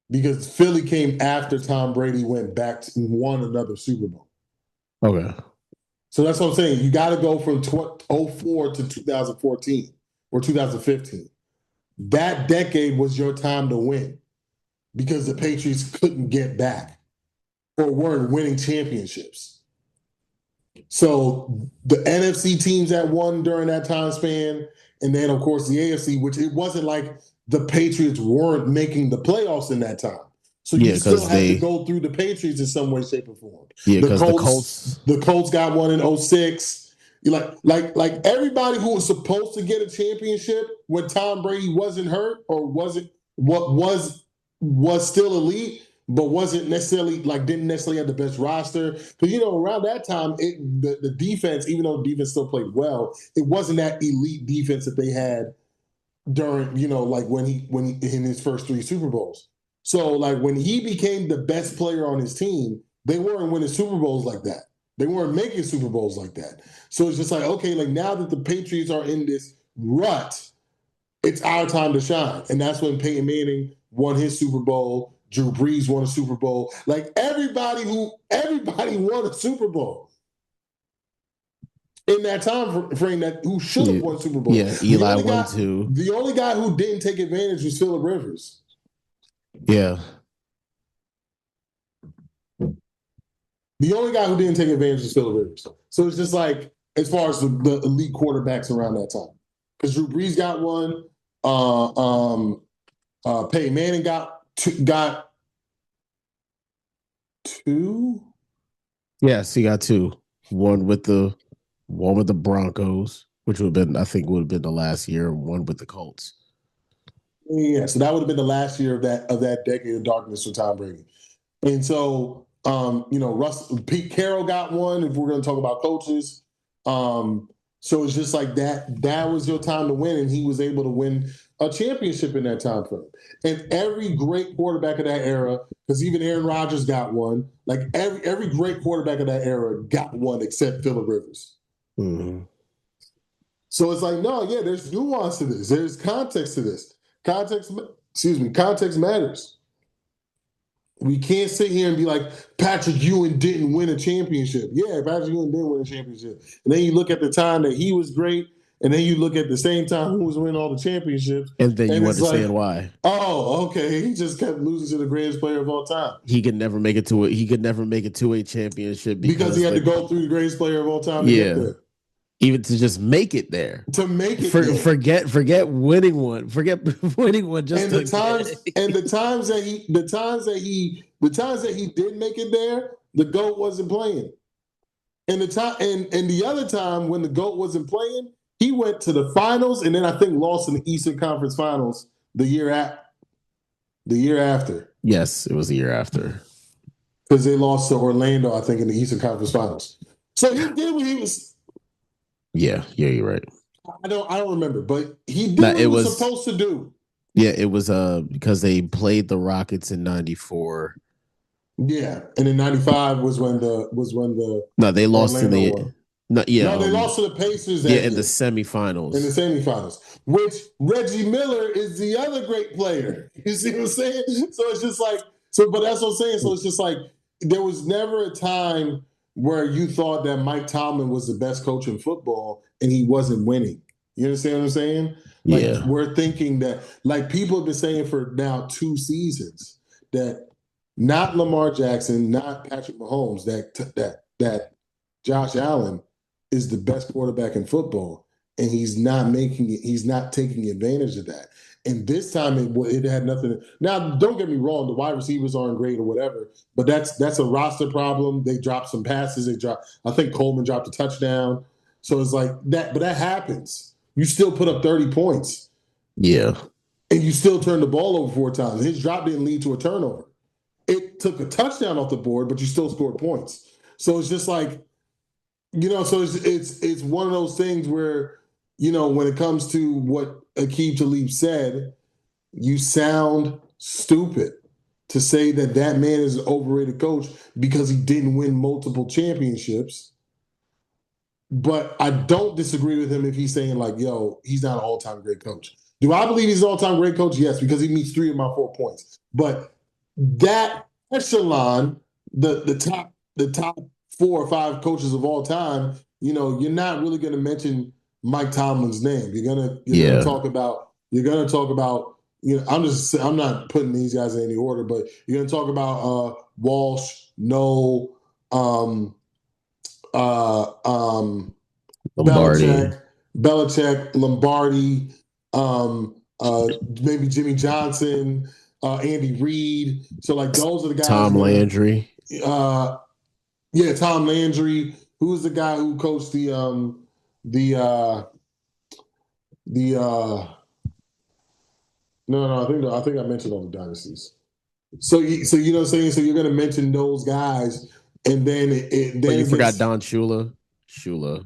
because Philly came after Tom Brady went back to won another Super Bowl. Okay. So that's what I'm saying. You got to go from '04 to 2014 or 2015. That decade was your time to win because the Patriots couldn't get back or weren't winning championships. So the NFC teams that won during that time span, and then of course the AFC, which it wasn't like the Patriots weren't making the playoffs in that time. So you Yeah, still because had to they go through the Patriots in some way, shape, or form. yeah, The because the Colts, Colts. the Colts got one in '06. Like everybody who was supposed to get a championship when Tom Brady wasn't hurt or wasn't what was still elite, but wasn't necessarily like didn't necessarily have the best roster. Because around that time, the defense, even though the defense still played well, it wasn't that elite defense that they had during like when he in his first three Super Bowls. So like when he became the best player on his team, they weren't winning Super Bowls like that. They weren't making Super Bowls like that. So it's just like, okay, like now that the Patriots are in this rut, it's our time to shine. And that's when Peyton Manning won his Super Bowl. Drew Brees won a Super Bowl. Like everybody won a Super Bowl in that time frame that who should have Yeah, won Super Bowl. yeah, The Eli only won guy, too. the only guy who didn't take advantage was Phillip Rivers. Yeah, The only guy who didn't take advantage was Phillip Rivers. So it's just like as far as the elite quarterbacks around that time, because Drew Brees got one, Peyton Manning got two. yes, he got two. One with the Broncos, which would have been I think would have been the last year. And one with the Colts. Yeah, so that would have been the last year of that decade of darkness for Tom Brady. And so, Pete Carroll got one. If we're going to talk about coaches, so it's just like that. That was your time to win, and he was able to win a championship in that time frame. And every great quarterback of that era, because even Aaron Rodgers got one. Like every great quarterback of that era got one, except Phillip Rivers. Mm-hmm. So it's like, no, yeah, there's nuance to this. There's context to this. Context matters. We can't sit here and be like, Patrick Ewing didn't win a championship. Yeah, Patrick Ewing didn't win a championship. And then you look at the time that he was great, and then you look at the same time who was winning all the championships, And then and you it's like, understand why oh, okay, he just kept losing to the greatest player of all time he could never make it to a championship because he because had to like go through the greatest player of all time to get yeah, there. even to just make it there. To make it there. Forget winning one. Forget winning one just And to the times that he did make it there, the GOAT wasn't playing. And the other time when the GOAT wasn't playing, he went to the finals and then I think lost in the Eastern Conference Finals the year after. Yes, it was the year after. Because they lost to Orlando, I think, in the Eastern Conference Finals. So he did what he was. Yeah, you're right. I don't remember, but he did what he was supposed to do. Yeah, it was because they played the Rockets in '94. Yeah, and in '95 was when the No, they lost Orlando in the won. no, yeah, No, they lost to the Pacers that yeah, year. in the semifinals. In the semifinals, which Reggie Miller is the other great player. You see what I'm saying? So it's just like, but that's what I'm saying. So it's just like, there was never a time where you thought that Mike Tomlin was the best coach in football and he wasn't winning. You understand what I'm saying? Like, Yeah. we're thinking that, like, people have been saying for now 2 seasons that not Lamar Jackson, not Patrick Mahomes, that Josh Allen is the best quarterback in football, and he's not making it. He's not taking advantage of that. And this time, it had nothing. Now, don't get me wrong; the wide receivers aren't great or whatever, but that's a roster problem. They dropped some passes. I think Coleman dropped a touchdown. So it's like that, but that happens. You still put up 30 points. Yeah. And you still turn the ball over 4 times. His drop didn't lead to a turnover. It took a touchdown off the board, but you still scored points. So it's just like, so it's one of those things where, when it comes to what Aqib Talib said, you sound stupid to say that man is an overrated coach because he didn't win multiple championships. But I don't disagree with him if he's saying like, yo, he's not an all-time great coach. Do I believe he's an all-time great coach? Yes, because he meets 3 of my 4 points. But that echelon, the top 4 or 5 coaches of all time, you're not really going to mention Mike Tomlin's name. You're gonna talk about I'm not putting these guys in any order, but you're gonna talk about Walsh, Noel, Lombardi. Belichick, Lombardi, maybe Jimmy Johnson, Andy Reid. So like those are the guys. Tom Landry. Tom Landry. Who's the guy who coached the no, I think I mentioned all the dynasties. So you know what I'm saying? So you're going to mention those guys, and then you forgot Don Shula.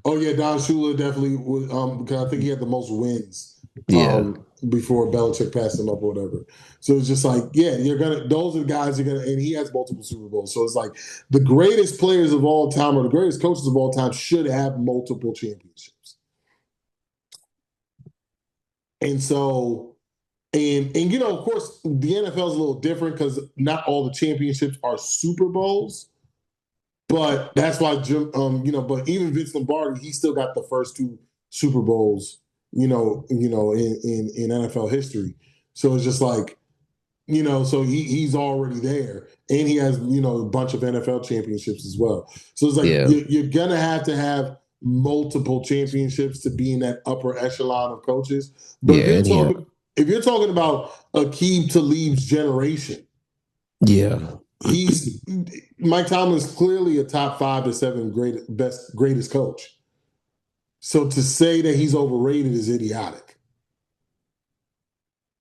Oh yeah, Don Shula definitely was, because I think he had the most wins. Yeah. Before Belichick passed him up or whatever. So it's just like, those are the guys and he has multiple Super Bowls. So it's like the greatest players of all time or the greatest coaches of all time should have multiple championships. And so, and of course, the NFL is a little different because not all the championships are Super Bowls. But that's why but even Vince Lombardi, he still got the first 2 Super Bowls, in NFL history. So it's just like, so he's already there, and he has a bunch of NFL championships as well. So it's like you're gonna have to have multiple championships to be in that upper echelon of coaches. But if you're talking about Aqib Talib's generation, Mike Tomlin's clearly a top 5 to 7 greatest coach. So to say that he's overrated is idiotic.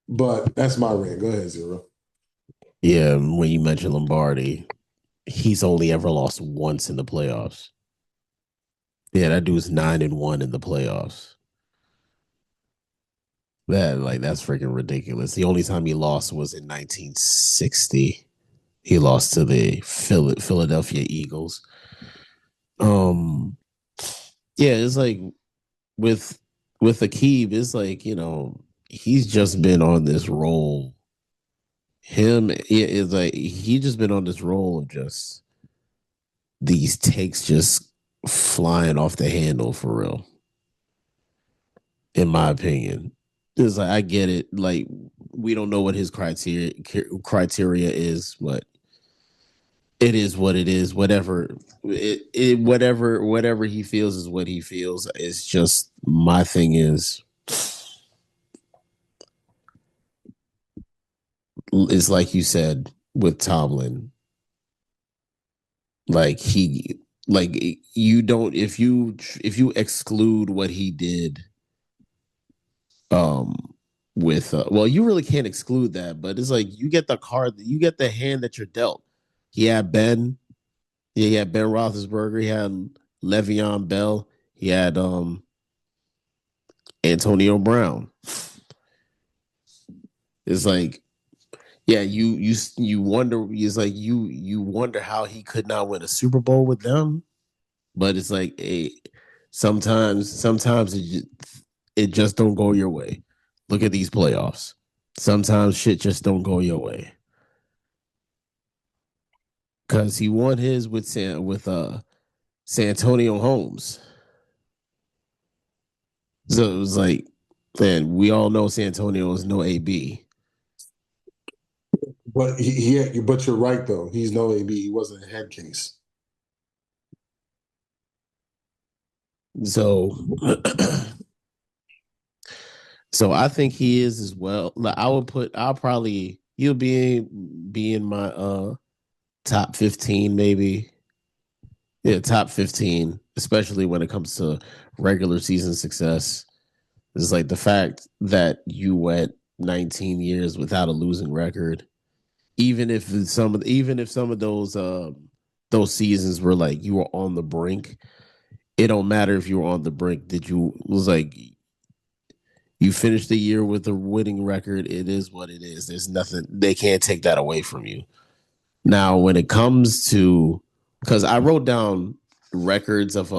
But that's my rant. Go ahead, Zero. Yeah, when you mentioned Lombardi, he's only ever lost once in the playoffs. Yeah, that dude's 9-1 in the playoffs. That's freaking ridiculous. The only time he lost was in 1960. He lost to the Philadelphia Eagles. Um, yeah, it's like with with Akib, it's like he's just been on this roll. Him, it's like he just been on this roll of just these takes just flying off the handle for real. In my opinion, it's like I get it. Like we don't know what his criteria is, but it is what it is. Whatever he feels is what he feels. It's just my thing is it's like you said with Tomlin. Like he like you don't if you exclude what he did um with well you really can't exclude that, but it's like you get the hand that you're dealt. He had Ben, yeah, he had Ben Roethlisberger, he had Le'Veon Bell, he had Antonio Brown. It's like, yeah, you wonder. It's like you wonder how he could not win a Super Bowl with them. But it's like sometimes it just don't go your way. Look at these playoffs. Sometimes shit just don't go your way. Because he won his with Santonio Holmes. So it was like, man, we all know Santonio is no AB. But but you're right though. He's no AB. He wasn't a head case. So so I think he is as well. Like I'll probably he'll be in my top 15 maybe. Yeah, top 15, especially when it comes to regular season success. It's like the fact that you went 19 years without a losing record, even if some of those seasons were like you were on the brink. It don't matter if you were on the brink. Did you it was like you finished the year with a winning record. It is what it is. There's nothing they can't take that away from you. Now, when it comes to because I wrote down records of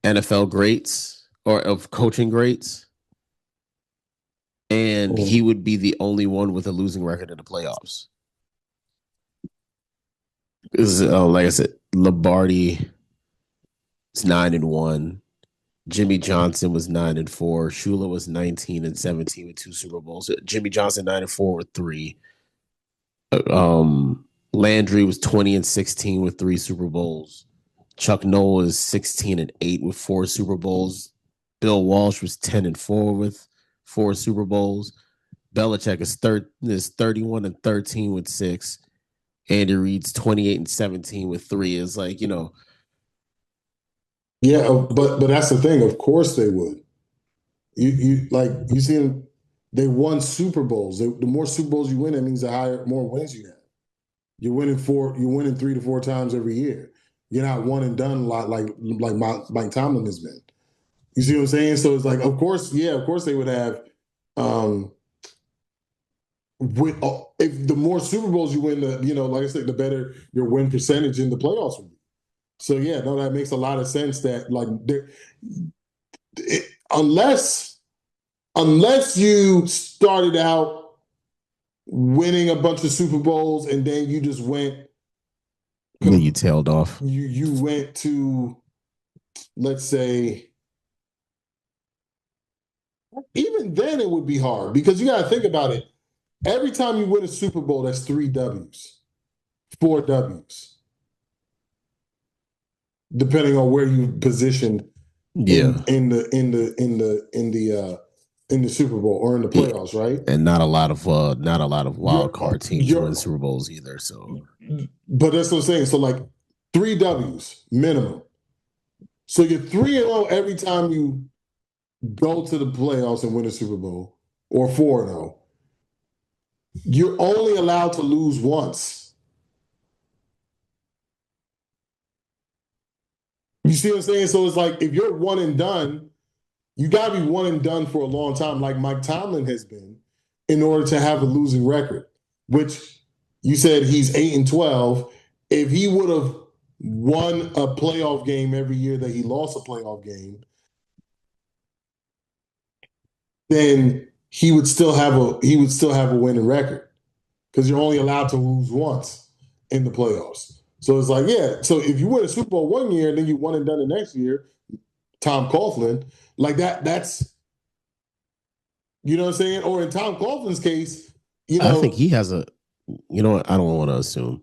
NFL greats or of coaching greats, and he Mm. would be the only one with a losing record in the playoffs. Like I said, Lombardi is 9-1. Jimmy Johnson was 9-4. Shula was 19-17 with two Super Bowls. Jimmy Johnson 9-4 with three. Landry was 20-16 with three Super Bowls. Chuck Noll is 16-8 with four Super Bowls. Bill Walsh was 10-4 with four Super Bowls. Belichick is 31-13 with six. Andy Reid's 28-17 with three. Is like, Yeah, but that's the thing. Of course they would. You like you see them. They won Super Bowls. The more Super Bowls you win, that means the higher more wins you have. You're winning four. You're winning 3 to 4 times every year. You're not one and done a lot like Mike Tomlin has been. You see what I'm saying? So it's like, of course, yeah, of course they would have. Um, if the more Super Bowls you win, like I said, the better your win percentage in the playoffs will be. So yeah, no, that makes a lot of sense. That like, it, unless you started out winning a bunch of Super Bowls and then you just went, then you tailed off. you went to, let's say, even then it would be hard because you got to think about it. Every time you win a Super Bowl, that's 3 W's, 4 W's, depending on where you position Yeah. in the Super Bowl or in the Yeah. playoffs, right? And not a lot of wild card teams win You're Super Bowls either. So but that's what I'm saying. So like 3 W's minimum. So you're 3-0 every time you go to the playoffs and win a Super Bowl. or 4-0. You're only allowed to lose once. You see what I'm saying? So it's like if you're one and done, you got to be one and done for a long time, like Mike Tomlin has been, in order to have a losing record. Which you said he's 8-12. If he would have won a playoff game every year that he lost a playoff game, then he would still have a winning record because you're only allowed to lose once in the playoffs. So it's like, yeah. So if you win a Super Bowl one year and then you won and done the next year, Tom Coughlin, like that, that's you know what I'm saying? Or in Tom Coughlin's case, you I think know, he has a. You know what? I don't want to assume.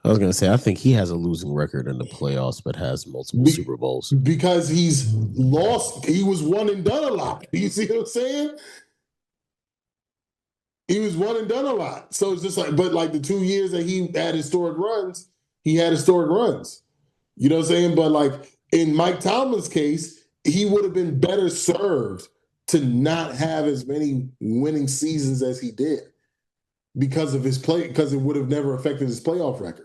I was gonna say I think he has a losing record in the playoffs, but has multiple be, Super Bowls. because he's lost, he was one and done a lot. You see what I'm saying? He was one and done a lot. So it's just like, but like the 2 years that he had historic runs, he had historic runs. You know what I'm saying? But like in Mike Tomlin's case, he would have been better served to not have as many winning seasons as he did because of his play, because it would have never affected his playoff record.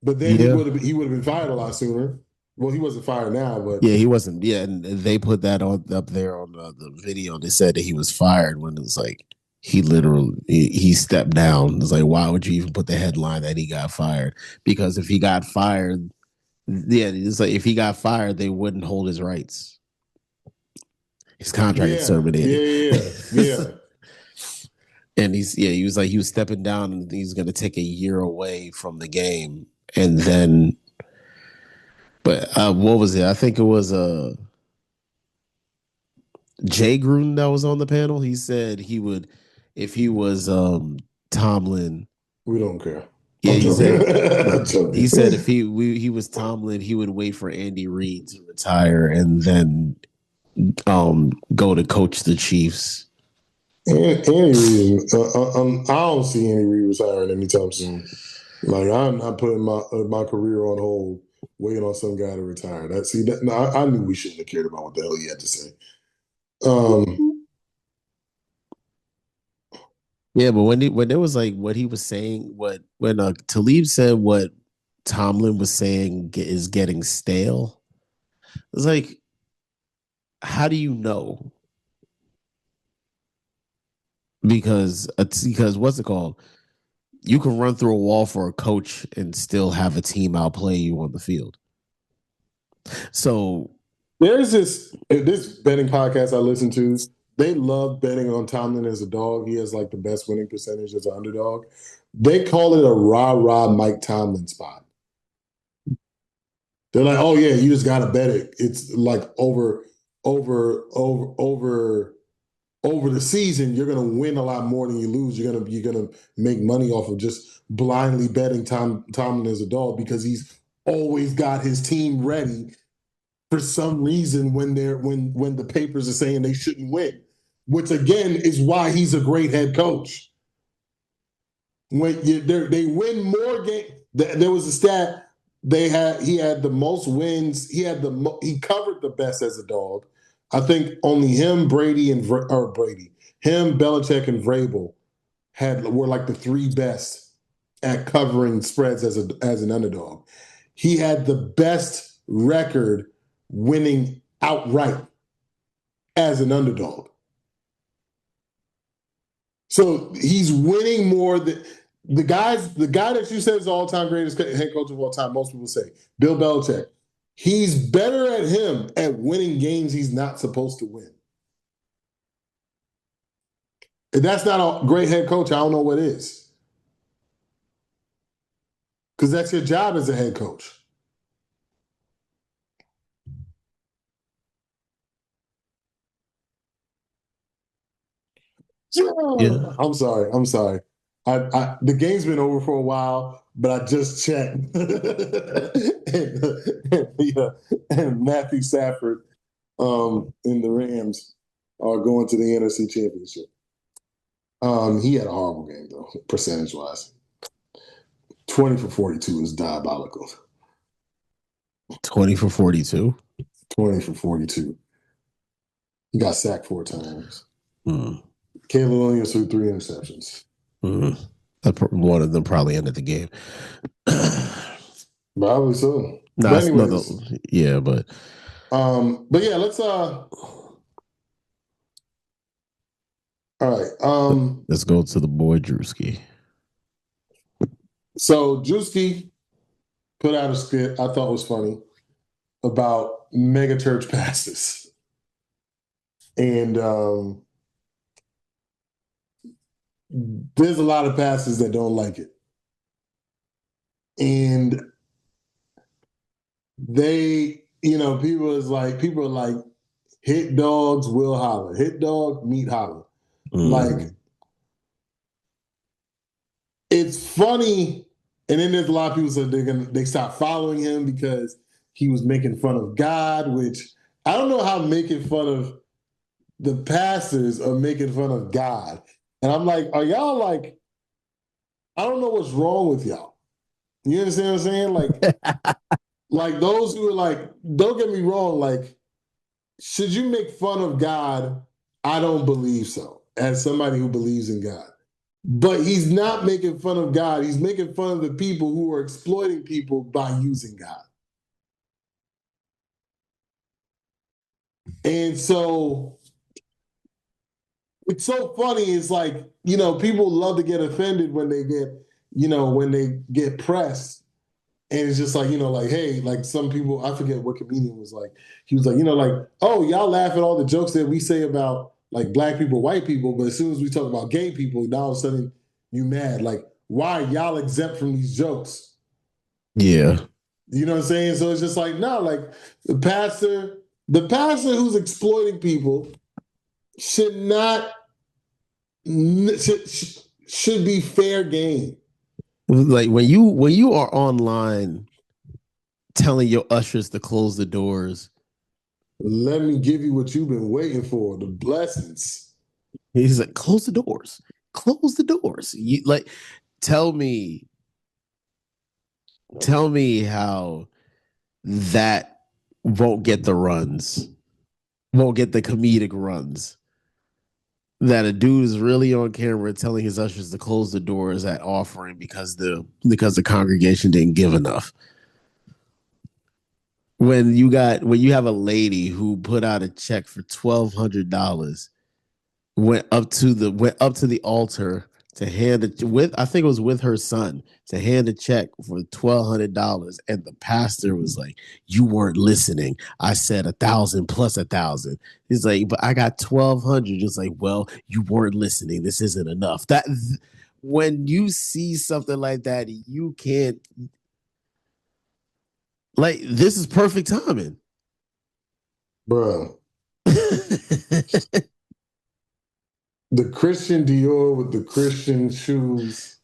But then Yeah, he would have been fired a lot sooner. Well, he wasn't fired now, but yeah, he wasn't. Yeah, and they put that on up there on the video. They said that he was fired when it's like he literally he stepped down. It's like why would you even put the headline that he got fired? Because if he got fired, yeah, it's like if he got fired, they wouldn't hold his rights. His contract is yeah, terminated. yeah, yeah. And he was like he was stepping down and he's gonna take a year away from the game. And then but what was it? I think it was Jay Gruden that was on the panel. He said he would if he was Tomlin. We don't care. Yeah, I'm he joking. said I'm he joking. said if he was Tomlin, he would wait for Andy Reid to retire and then go to coach the Chiefs. Andy Reid, I don't see Andy Reid retiring anytime soon. Like I'm not putting my career on hold, waiting on some guy to retire. No, I knew we shouldn't have cared about what the hell he had to say. Um, Yeah, but when it was like what he was saying, what when Talib said what Tomlin was saying is getting stale. It's like, how do you know? Because what's it called? You can run through a wall for a coach and still have a team outplay you on the field. So there's this betting podcast I listen to. They love betting on Tomlin as a dog. He has like the best winning percentage as an underdog. They call it a rah rah Mike Tomlin spot. They're like, oh yeah, you just gotta bet it. It's like over, over, over, over the season, you're gonna win a lot more than you lose. You're gonna make money off of just blindly betting Tomlin as a dog because he's always got his team ready for some reason when the papers are saying they shouldn't win, which again is why he's a great head coach. When they win more games, there was a stat he had the most wins. He covered the best as a dog. I think only him, Belichick, and Vrabel were like the three best at covering spreads as an underdog. He had the best record winning outright as an underdog. So he's winning more than the guy that you said is the all-time greatest head coach of all time. Most people say Bill Belichick. He's better at him at winning games he's not supposed to win. If that's not a great head coach, I don't know what is. Because that's your job as a head coach. yeah, I'm sorry. I'm sorry. The game's been over for a while, but I just checked, and Matthew Stafford in the Rams are going to the NFC Championship. He had a horrible game though, percentage wise. 20 for 42 is diabolical. 20 for 42. 20 for 42. He got sacked 4 times. Mm. Caleb Williams threw 3 interceptions. Mm. One of them probably ended the game. Probably so. But Nah, no, no, anyways, yeah, but but yeah, let's all right. let's go to the boy Druski. So Druski put out a skit I thought was funny about mega church pastors. And there's a lot of pastors that don't like it. And people are like, hit dogs will holler. Hit dog, meet holler. Like, Mm. it's funny. And then there's a lot of people said they stop following him because he was making fun of God, which I don't know how making fun of the pastors are making fun of God. And I'm like, are y'all like, I don't know what's wrong with y'all. You understand what I'm saying? Like those who are like, don't get me wrong, like, should you make fun of God? I don't believe so, as somebody who believes in God. But he's not making fun of God. He's making fun of the people who are exploiting people by using God. And so it's so funny. It's like, people love to get offended when when they get pressed. And it's just like, like, hey, like some people, I forget what comedian was like. He was like, like, oh, y'all laugh at all the jokes that we say about like black people, white people, but as soon as we talk about gay people, now all of a sudden you mad. Like, why y'all exempt from these jokes? Yeah. You know what I'm saying? So it's just like, no, like the pastor who's exploiting people should not should, should be fair game. Like when you are online telling your ushers to close the doors, Let me give you what you've been waiting for, the blessings. he's like, close the doors. Close the doors. You like tell me, tell me how that won't get the runs, won't get the comedic runs. That a dude is really on camera telling his ushers to close the doors at offering because the congregation didn't give enough. When you have a lady who put out a check for $1,200, went up to the altar to hand it with, I think it was with her son, to hand a check for $1,200, and the pastor was like, "You weren't listening. I said 1,000 plus 1,000." He's like, "But I got 1,200." Just like, "Well, you weren't listening. This isn't enough." That when you see something like that, you can't, like, this is perfect timing. Bruh. The Christian Dior with the Christian shoes,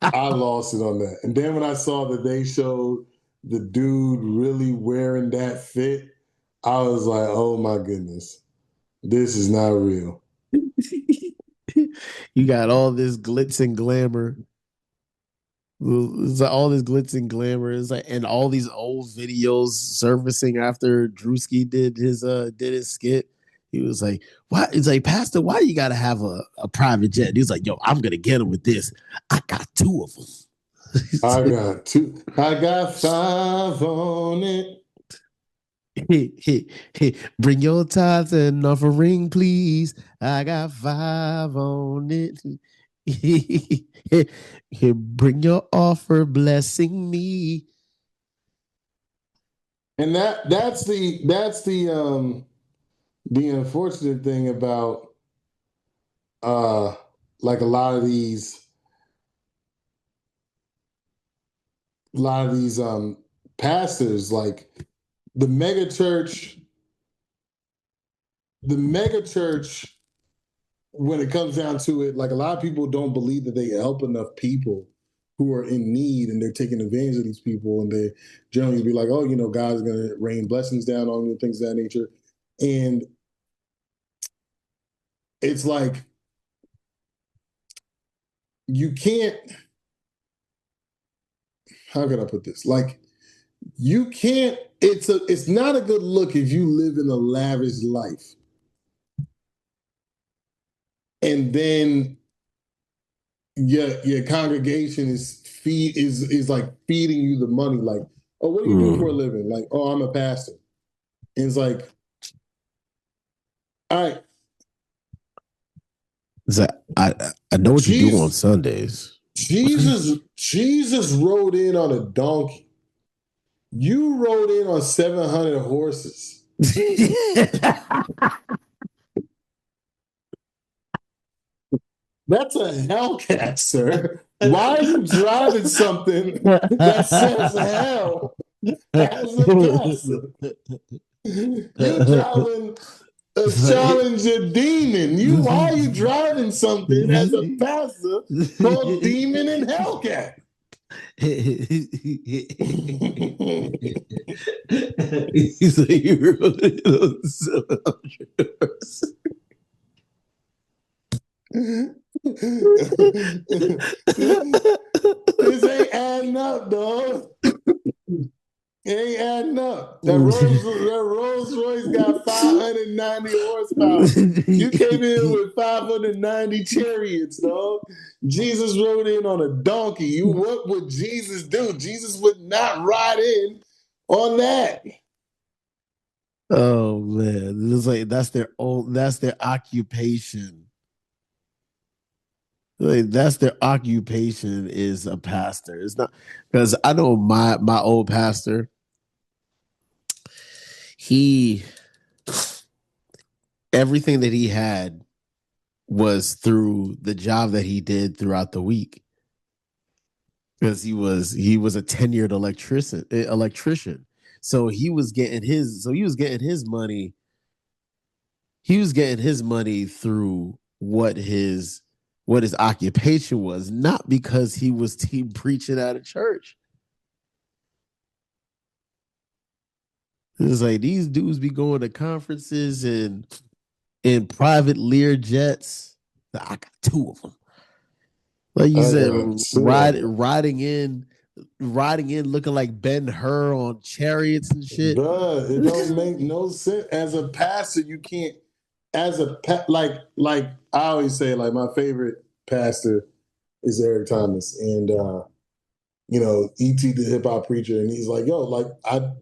I lost it on that. And then when I saw that they showed the dude really wearing that fit, I was like, oh my goodness, this is not real. You got all this glitz and glamour. It's like all this glitz and glamour. It's like, and all these old videos surfacing after Druski did his skit. He was like, "Why?" It's like, "Pastor, why you gotta have a private jet?" He's like, "Yo, I'm gonna get him with this. I got two of I them." got two, I got five on it. Bring your tithes and offering, please. I got five on it. Bring your offer, blessing me. And that's the unfortunate thing about uh like a lot of these pastors, like the mega church, the mega church when it comes down to it, like a lot of people don't believe that they help enough people who are in need, and they're taking advantage of these people, and they generally be like, oh, God's going to rain blessings down on you, things of that nature. And it's like, you can't, how can I put this? Like, You can't. It's not a good look if you live in a lavish life and then your congregation is like feeding you the money. Like, oh, what do you do for a living? Like, oh, I'm a pastor. And it's like, all right, I know what you do on Jesus, Sundays. Jesus rode in on a donkey. You rode in on 700 horses. That's a Hellcat, sir. Why are you driving something that says hell as a pastor? You driving a Challenger Demon. Why are you driving something as a pastor called Demon and Hellcat? He's like, you really don't sell This ain't adding up, dog. It ain't adding up. Rolls Royce got 590 horsepower. You came in with 590 chariots, dog. Jesus rode in on a donkey. What would Jesus do? Jesus would not ride in on that. Oh man, it's like that's their occupation. Like that's their occupation is a pastor. It's not because I know my old pastor, he everything that he had was through the job that he did throughout the week. Because he was a tenured electrician. So he was getting his money. He was getting his money through what his occupation was, not because he was preaching at a church. It's like these dudes be going to conferences and in private Lear jets. I got two of them. Like you I said, got two. riding in, looking like Ben Hur on chariots and shit. Bruh, it don't make no sense. As a pastor, you can't. Like I always say, like my favorite pastor is Eric Thomas, and ET the hip hop preacher, and he's like, yo, like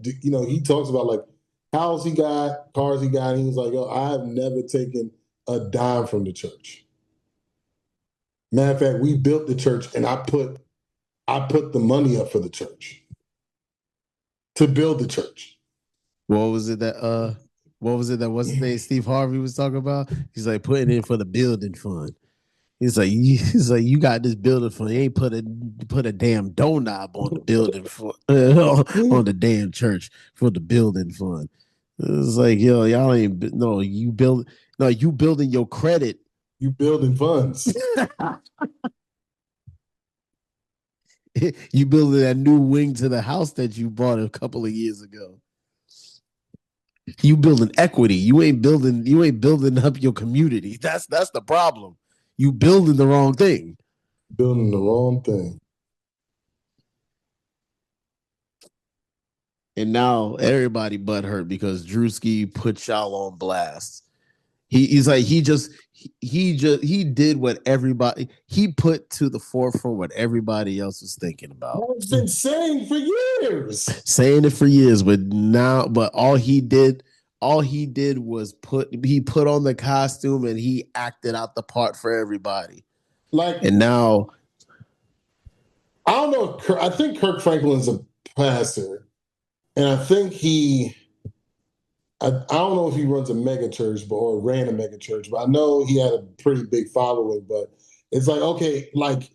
he talks about like house he got, cars he got, and he's like, yo, I have never taken a dime from the church. Matter of fact, we built the church, and I put the money up for the church to build the church. What was it that what's his name Steve Harvey was talking about? He's like putting in for the building fund. He's like you got this building fund. You ain't put a damn doorknob on the building for on the damn church for the building fund. It's like yo, y'all ain't no you building your credit. You building funds. You building that new wing to the house that you bought a couple of years ago. You building equity. You ain't building up your community. That's the problem. You building the wrong thing. Building the wrong thing. And now everybody but hurt because Druski put y'all on blast. He's like he did what everybody he put to the forefront what everybody else was thinking about. I've been saying for years. Saying it for years, but all he did was put on the costume and he acted out the part for everybody. Like, And now I don't know. I think Kirk Franklin's a pastor, and I think I don't know if he runs a mega church or ran a mega church, but I know he had a pretty big following. But it's like, okay, like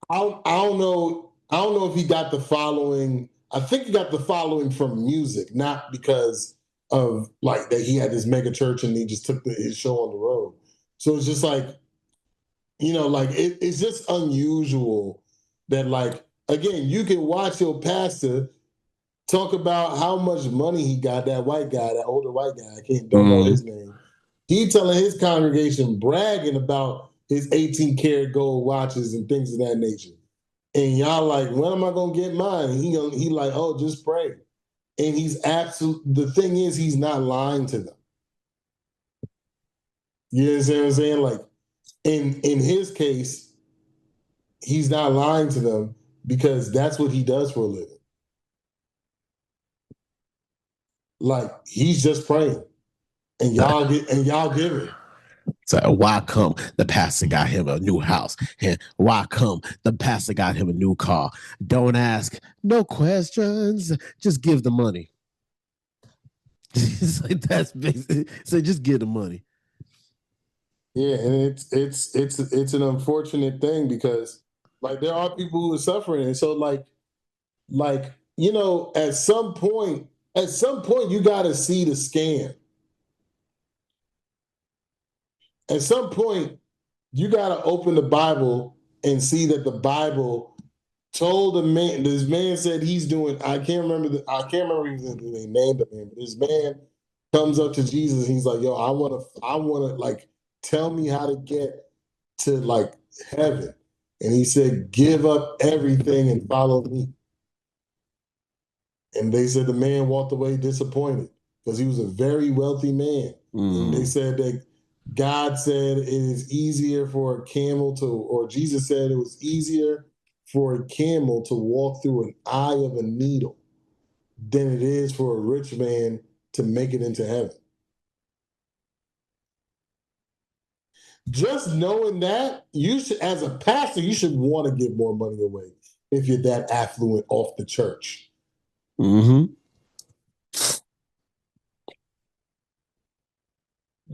I don't know if he got the following. I think he got the following from music, not because of like that he had this mega church and he just took his show on the road. So it's just like, like it's just unusual that like again, you can watch your pastor talk about how much money he got, that white guy, that older white guy, don't know his name. He telling his congregation, bragging about his 18 karat gold watches and things of that nature. And y'all like, when am I gonna get mine? And he like, oh, just pray. And he's the thing is, he's not lying to them. You understand what I'm saying? Like in his case, he's not lying to them because that's what he does for a living. Like he's just praying. And y'all give it. So why come the pastor got him a new house? And why come the pastor got him a new car? Don't ask no questions. Just give the money. It's like that's basic. So just give the money. Yeah, and it's an unfortunate thing because like there are people who are suffering. And so like, you know, at some point you gotta see the scam. At some point, you got to open the Bible and see that the Bible told the man. This man said he's doing. I can't remember. I can't remember even they named the man. But this man comes up to Jesus. And he's like, "Yo, I want to like tell me how to get to like heaven." And he said, "Give up everything and follow me." And they said the man walked away disappointed because he was a very wealthy man. And they said that God said it is easier for a camel to, or Jesus said it was easier for a camel to walk through an eye of a needle than it is for a rich man to make it into heaven. Just knowing that, you should, as a pastor, you should want to give more money away if you're that affluent off the church. Mm-hmm.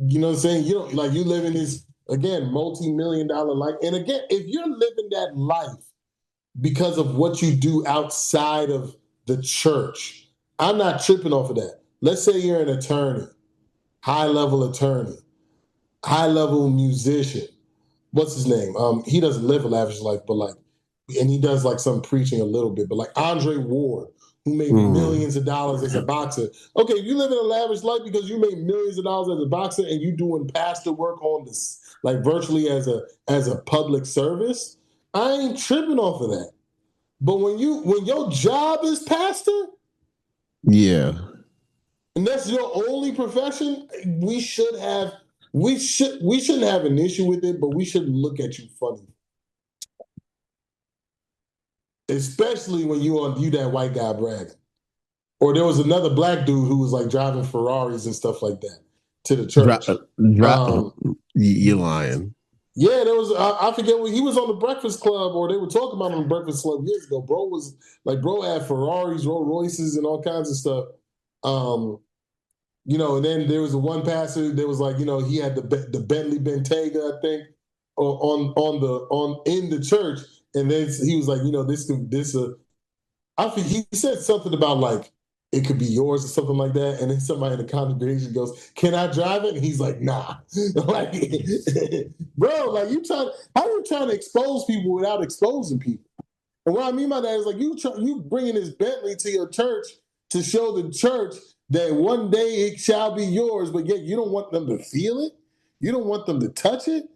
You know what I'm saying? You don't like you live in this again multi-million-dollar life. And again, if you're living that life because of what you do outside of the church, I'm not tripping off of that. Let's say you're an attorney, high-level attorney, high-level musician. What's his name? He doesn't live a lavish life, but like, and he does like some preaching a little bit, but like Andre Ward, who made millions of dollars as a boxer. Okay, you live in a lavish life because you made millions of dollars as a boxer and you doing pastor work on this, like virtually as a public service. I ain't tripping off of that. But when your job is pastor, yeah, and that's your only profession, we shouldn't have an issue with it, but we shouldn't look at you funny. Especially when you that white guy bragging. Or there was another black dude who was like driving Ferraris and stuff like that to the church. You're lying. Yeah, there was I forget what he was on the Breakfast Club, or they were talking about on the Breakfast Club years ago. Bro had Ferraris, Rolls Royces, and all kinds of stuff. You know, and then there was the one pastor. There was like, you know, he had the Bentley Bentayga, I think, on in the church, and then he was like, you know, I think he said something about like it could be yours or something like that, and then somebody in the congregation goes, "Can I drive it?" And he's like, "Nah." Like, bro, like how you trying to expose people without exposing people? And what I mean by that is like you bringing this Bentley to your church to show the church that one day it shall be yours, but yet you don't want them to feel it. You don't want them to touch it.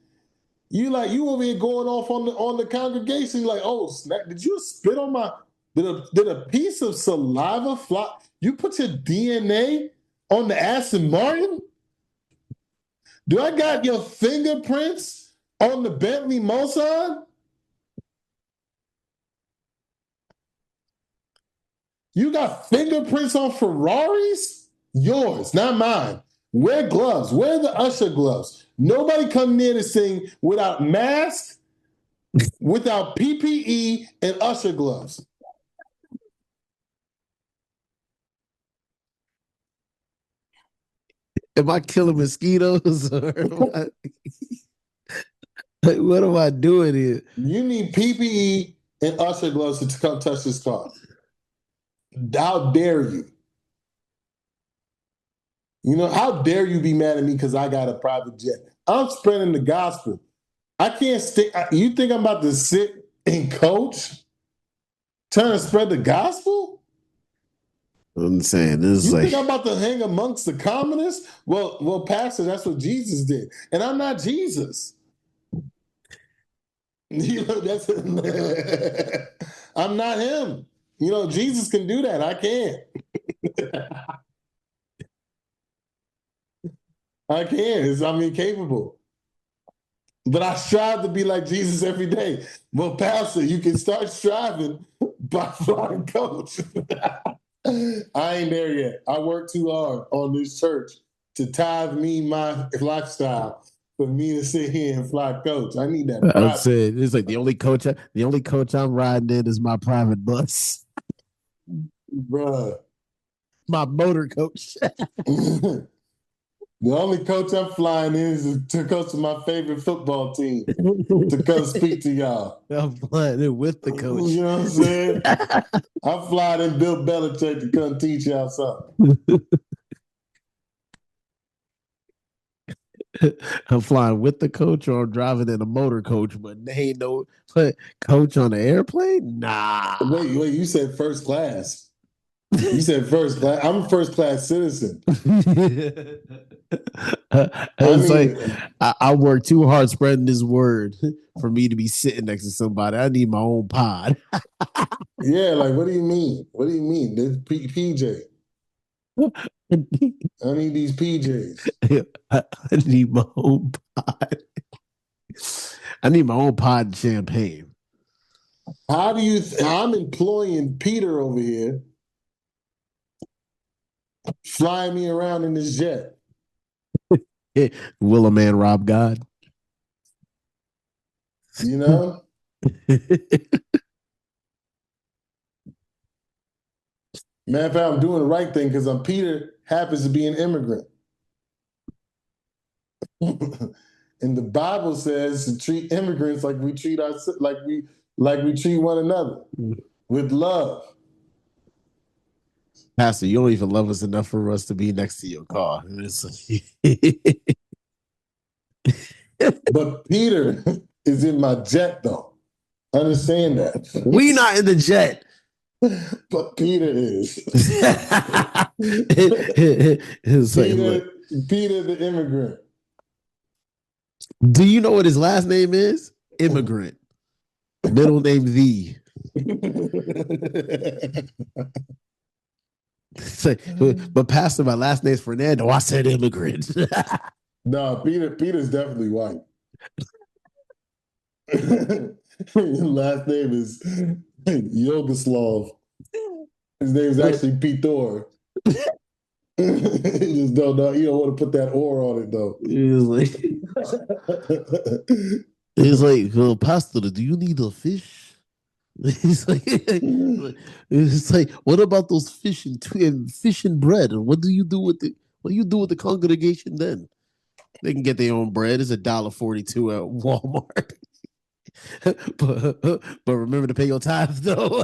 You over here going off on the congregation like, oh snap! Did you spit on my? Did a piece of saliva fly? You put your DNA on the Aston Martin? Do I got your fingerprints on the Bentley Mossad? You got fingerprints on Ferraris? Yours, not mine. Wear gloves. Wear the usher gloves. Nobody come near this thing without mask, without PPE, and usher gloves. Am I killing mosquitoes or what am I doing here? You need PPE and usher gloves to come touch this car. How dare you? You know, how dare you be mad at me because I got a private jet? I'm spreading the gospel. I can't stick. You think I'm about to sit and coach, trying to spread the gospel? I'm saying this is You like think I'm about to hang amongst the communists? Well, Pastor, that's what Jesus did, and I'm not Jesus. You know, that's I'm not him. You know, Jesus can do that. I can't. I can't. I'm incapable. But I strive to be like Jesus every day. Well, Pastor, you can start striving by flying coach. I ain't there yet. I work too hard on this church to tithe me my lifestyle for me to sit here and fly coach. I need that I'm private. saying it's like the only coach I'm riding in is my private bus, Bruh. my motor coach. The only coach I'm flying in is to coach my favorite football team to come speak to y'all. I'm flying in with the coach. You know what I'm saying? I'm flying in Bill Belichick to come teach y'all something. I'm flying with the coach or I'm driving in a motor coach, but they ain't no coach on the airplane. Nah. Wait, you said first class. You said first class. I'm a first class citizen. It's like I work too hard spreading this word for me to be sitting next to somebody. I need my own pod. Yeah, like what do you mean? What do you mean? There's PJ. I need these PJs. I need my own pod. I need my own pod and champagne. How do you? I'm employing Peter over here, flying me around in this jet. Will a man rob God? You know. Matter of fact, I'm doing the right thing because I'm Peter happens to be an immigrant. And the Bible says to treat immigrants like we treat like we treat one another with love. Pastor, you don't even love us enough for us to be next to your car. But Peter is in my jet though. Understand that. We not in the jet. But Peter is. Peter the immigrant. Do you know what his last name is? Immigrant. Middle name the. But Pastor, my last name's Fernando. I said immigrant. No, Peter's definitely white. Last name is Yogoslav. His name's actually Peter. You just don't know. You don't want to put that or on it though. He's like, Pastor, do you need a fish? It's like, what about those fish and bread? What do you do with the congregation then? They can get their own bread. It's $1.42 at Walmart. but remember to pay your tithes though.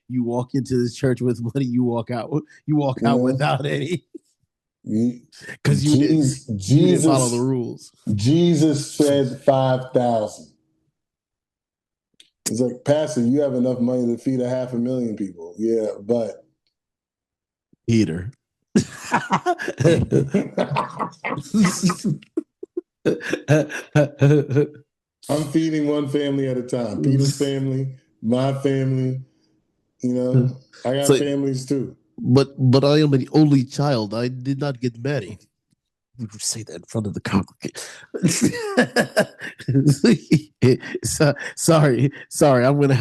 You walk into this church with money, you walk out without any. Because you didn't follow the rules. Jesus fed 5,000. It's like, Pastor, you have enough money to feed 500,000 people. Yeah, but Peter. I'm feeding one family at a time. Peter's family, my family. You know, I got families too. But I am an only child. I did not get married. You say that in front of the congregation. Sorry. I'm gonna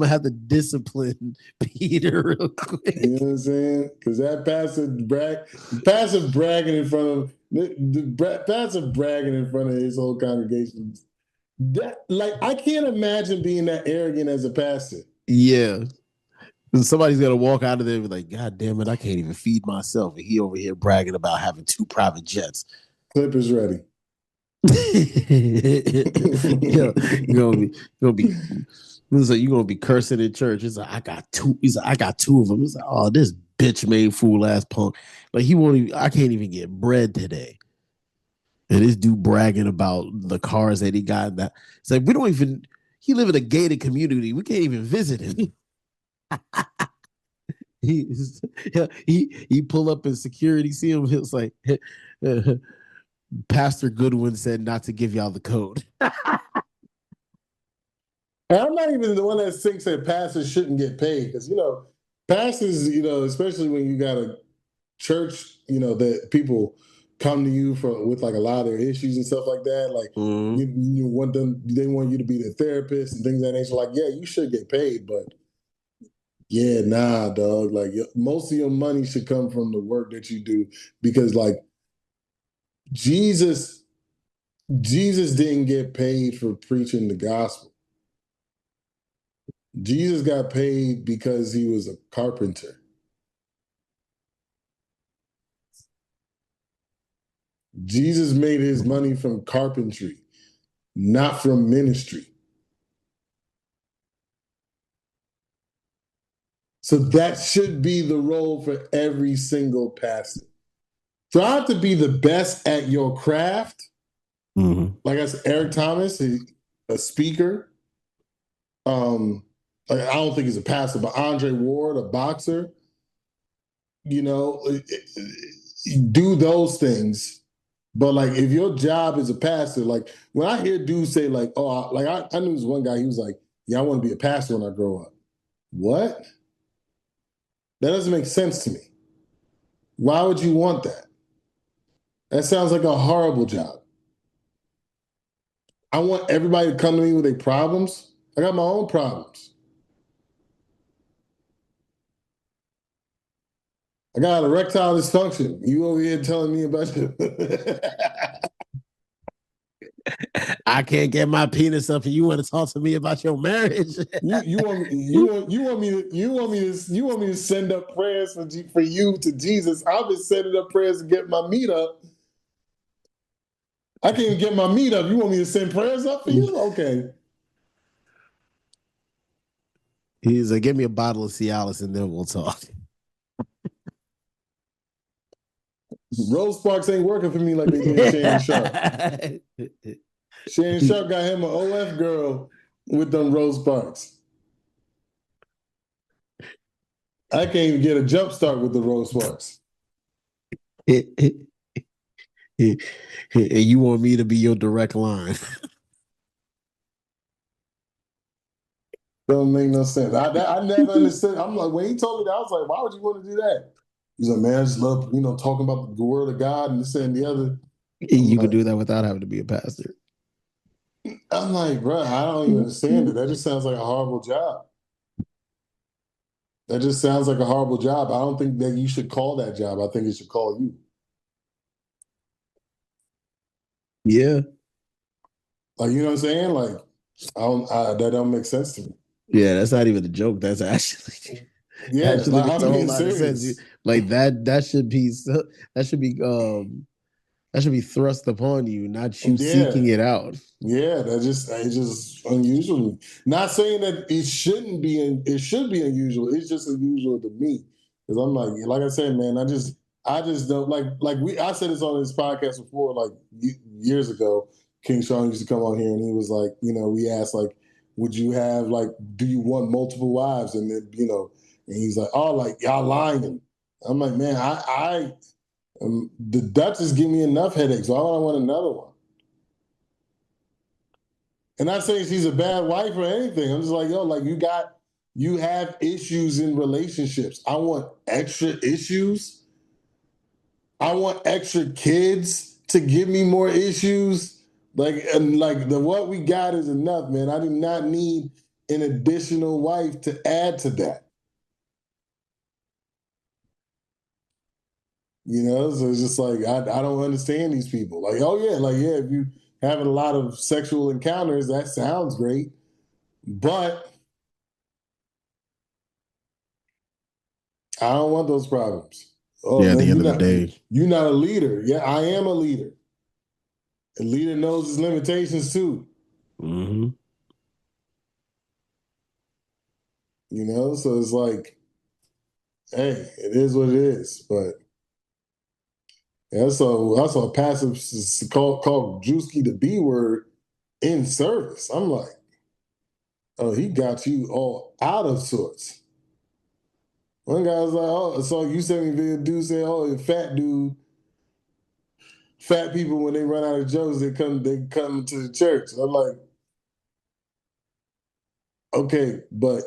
have to discipline Peter real quick. You know what I'm saying? Because that pastor bragging in front of pastor bragging in front of his whole congregation. I can't imagine being that arrogant as a pastor. Yeah. Somebody's gonna walk out of there and be like, God damn it, I can't even feed myself. And he over here bragging about having 2 private jets. Clip is ready. You're gonna be cursing in church. He's like, I got 2. He's like, I got 2 of them. He's like, oh, this bitch made fool ass punk. Like I can't even get bread today. And this dude bragging about the cars that he got. That it's like he live in a gated community. We can't even visit him. he pull up in security, see him. It's like Pastor Goodwin said not to give y'all the code. And I'm not even the one that thinks that pastors shouldn't get paid because pastors, especially when you got a church, that people come to you for with like a lot of their issues and stuff like that. Like Mm-hmm. you want them, they want you to be their therapist and things of that nature. Like, yeah, you should get paid, but yeah, nah, dog. Like most of your money should come from the work that you do because like Jesus, Jesus didn't get paid for preaching the gospel. Jesus got paid because he was a carpenter. Jesus made his money from carpentry, not from ministry. So that should be the role for every single pastor. Try to be the best at your craft. Mm-hmm. Like I said, Eric Thomas, a speaker. Like, I don't think he's a pastor, but Andre Ward, a boxer. You know, do those things. But like, if your job is a pastor, like when I hear dudes say like, "Oh, I knew this one guy," he was like, "Yeah, I want to be a pastor when I grow up." What? That doesn't make sense to me. Why would you want that? That sounds like a horrible job. I want everybody to come to me with their problems. I got my own problems. I got erectile dysfunction. You over here telling me about your I can't get my penis up, and you want to talk to me about your marriage? you want me to send up prayers for you to Jesus. I've been sending up prayers to get my meat up. I can't even get my meat up. You want me to send prayers up for you? Okay. He's like, give me a bottle of Cialis, and then we'll talk. Rose Sparks ain't working for me like they did Shannon Sharp. Shannon Sharp got him an OF girl with them Rose Sparks. I can't even get a jump start with the Rose Sparks. And you want me to be your direct line? Don't make no sense. I never understood. I'm like, when he told me that, I was like, why would you want to do that? He's like, man, I just love, talking about the word of God and this and the other. You can do that without having to be a pastor. I'm like, bro, I don't even understand it. That just sounds like a horrible job. That just sounds like a horrible job. I don't think that you should call that job. I think it should call you. Yeah. Like, you know what I'm saying? Like, that don't make sense to me. Yeah, that's not even a joke. That's actually Yeah, actually like makes I'm a whole being lot of sense. serious. Like that should be that should be that should be thrust upon you, not you Yeah, seeking it out. yeah, it's just unusual. Not saying that it shouldn't be, it should be unusual. It's just unusual to me because I'm like I said, man, I just don't I said this on this podcast before, like years ago. King Sean used to come on here and he was like, we asked like, would you have like, do you want multiple wives? And then and he's like, oh, like y'all lying. I'm like, man, the Duchess give me enough headaches. Why would I want another one? And not saying she's a bad wife or anything. I'm just like, yo, like you have issues in relationships. I want extra issues. I want extra kids to give me more issues. Like the what we got is enough, man. I do not need an additional wife to add to that. So it's just like I don't understand these people. Like, oh yeah, like yeah, if you having a lot of sexual encounters, that sounds great. But I don't want those problems. Oh Yeah, at the man, end of the day. you're not a leader. Yeah, I am a leader. A leader knows his limitations too. Mm-hmm. So it's like, hey, it is what it is. But that's a passive called Druski the B word in service. I'm like, oh, he got you all out of sorts. One guy was like, oh, so you sent me a video, dude say, oh, fat dude, fat people when they run out of jokes, they come to the church. And I'm like, Okay, but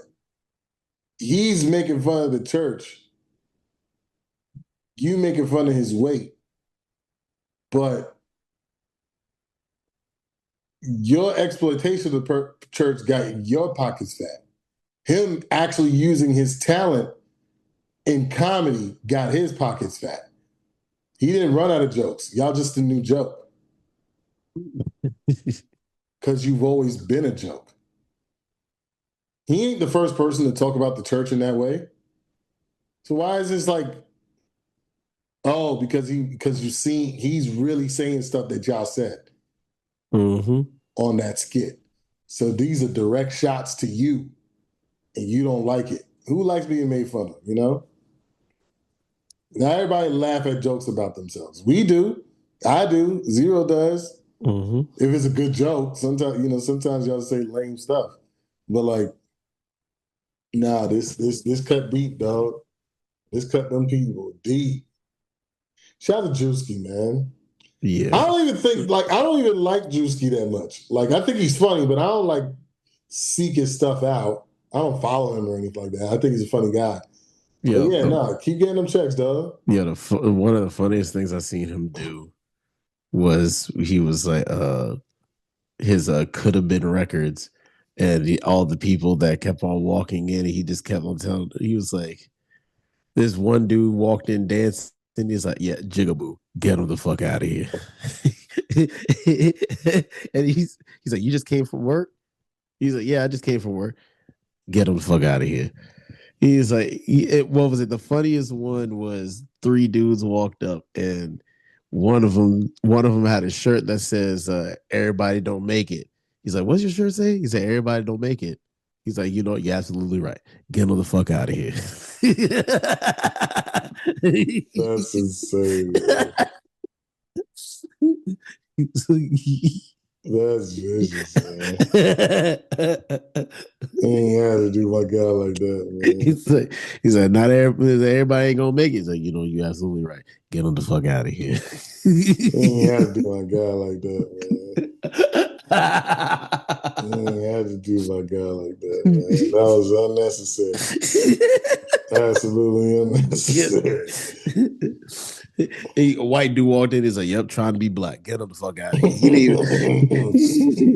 he's making fun of the church. You making fun of his weight, but your exploitation of the church got your pockets fat. Him actually using his talent in comedy got his pockets fat. He didn't run out of jokes. Y'all just a new joke because you've always been a joke. He ain't the first person to talk about the church in that way. So why is this like, oh, because you see he's really saying stuff that y'all said on that skit. So these are direct shots to you, and you don't like it. Who likes being made fun of? You know. Now everybody laugh at jokes about themselves. We do. I do. Zero does. If it's a good joke, sometimes y'all say lame stuff. But like, nah, this cut deep, dog. This cut them people deep. Shout out to Druski, man. Yeah. I don't even like Druski that much. Like I think he's funny, but I don't like seek his stuff out. I don't follow him or anything like that. I think he's a funny guy. But Yeah. yeah, no, keep getting them checks, dog. Yeah. One of the funniest things I seen him do was he was like, his could have been records, and all the people that kept on walking in, and he just kept on telling. He was like, this one dude walked in dancing. He's like, yeah, Jigaboo, get him the fuck out of here. And he's like, you just came from work? He's like, yeah, I just came from work. Get him the fuck out of here. He's like, what was it? The funniest one was three dudes walked up, and one of them had a shirt that says, "Everybody don't make it." He's like, "What's your shirt say?" He said, "Everybody don't make it." He's like, "You're absolutely right. Get him the fuck out of here." That's insane, man. That's vicious, man. He ain't had to do my guy like that, man. he's like, not everybody ain't gonna make it. He's like, you're absolutely right. Get him the fuck out of here. He ain't had to do my guy like that, man. He ain't had to do my guy like that, man. That was unnecessary. Absolutely unnecessary. A white dude walked in. He's like, "Yep, trying to be black. Get him the fuck out of here." He didn't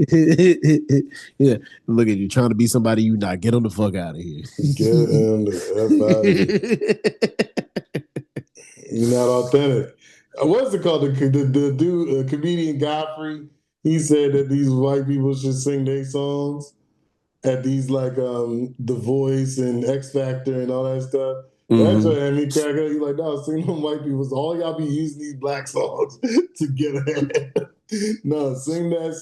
even. Yeah, look at you trying to be somebody you not. Get him the fuck out of here. Get him the F out of here. You're not authentic. What's it called? The dude, comedian Godfrey, he said that these white people should sing their songs at these like The Voice and X Factor and all that stuff. That's what had me crack up. You're like, no, sing them white people. So all y'all be using these black songs to get ahead. No, sing that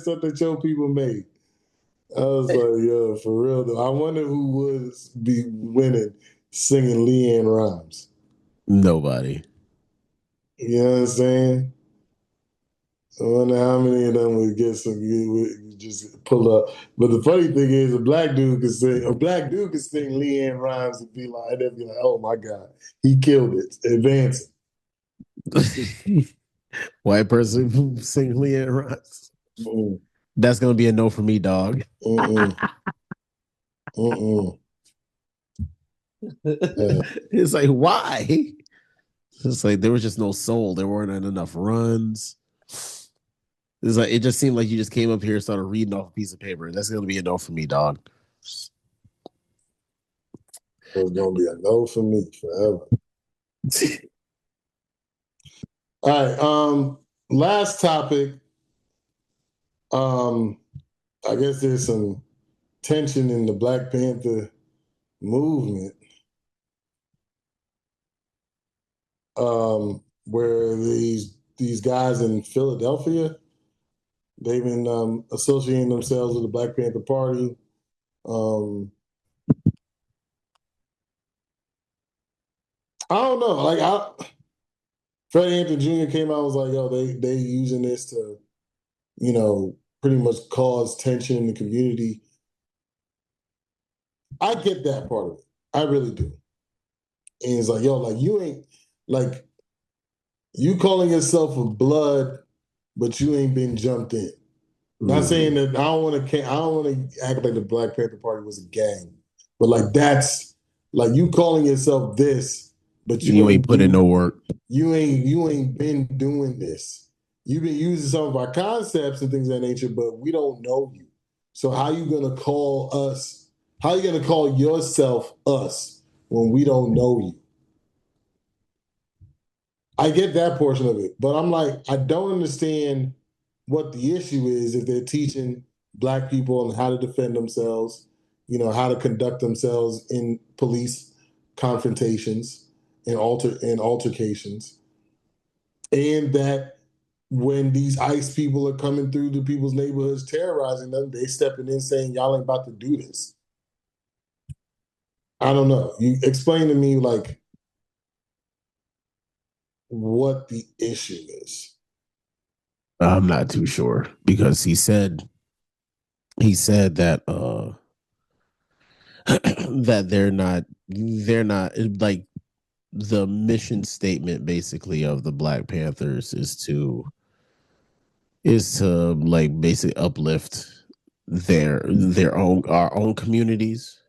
stuff that your people made. I was like, yo, for real though. I wonder who would be winning singing Leanne rhymes. Nobody. You know what I'm saying? I wonder how many of them would get some would just pull up. But the funny thing is a black dude could sing Leanne rhymes and they'd be like, oh my God, he killed it. Advancing. White person sing Leanne Rice. Mm-mm. That's gonna be a no for me, dog. Mm-mm. Mm-mm. It's like, why? It's like there was just no soul. There weren't enough runs. It's like it just seemed like you just came up here and started reading off a piece of paper. That's gonna be a no for me, dog. It's gonna be a no for me forever. All right. Last topic. Um, I guess there's some tension in the Black Panther movement. Where these guys in Philadelphia, they've been associating themselves with the Black Panther Party. Um, I don't know. Fred Hampton Jr. came out and was like, "Yo, they using this to, pretty much cause tension in the community." I get that part of it. I really do. And it's like, yo, like you ain't like you calling yourself a blood, but you ain't been jumped in. Not Mm-hmm. saying that I don't want to act like the Black Panther Party was a gang, but like that's like you calling yourself this, but You ain't put in no work. you ain't been doing this. You've been using some of our concepts and things of that nature, but we don't know you. So how you gonna call us? How you gonna call yourself us when we don't know you? I get that portion of it, but I'm like, I don't understand what the issue is if they're teaching Black people on how to defend themselves, how to conduct themselves in police confrontations and altercations, and that when these ICE people are coming through to people's neighborhoods terrorizing them, they stepping in saying y'all ain't about to do this. I don't know. You explain to me like what the issue is. I'm not too sure because he said that that they're not like the mission statement basically of the Black Panthers is to like basically uplift their own our own communities,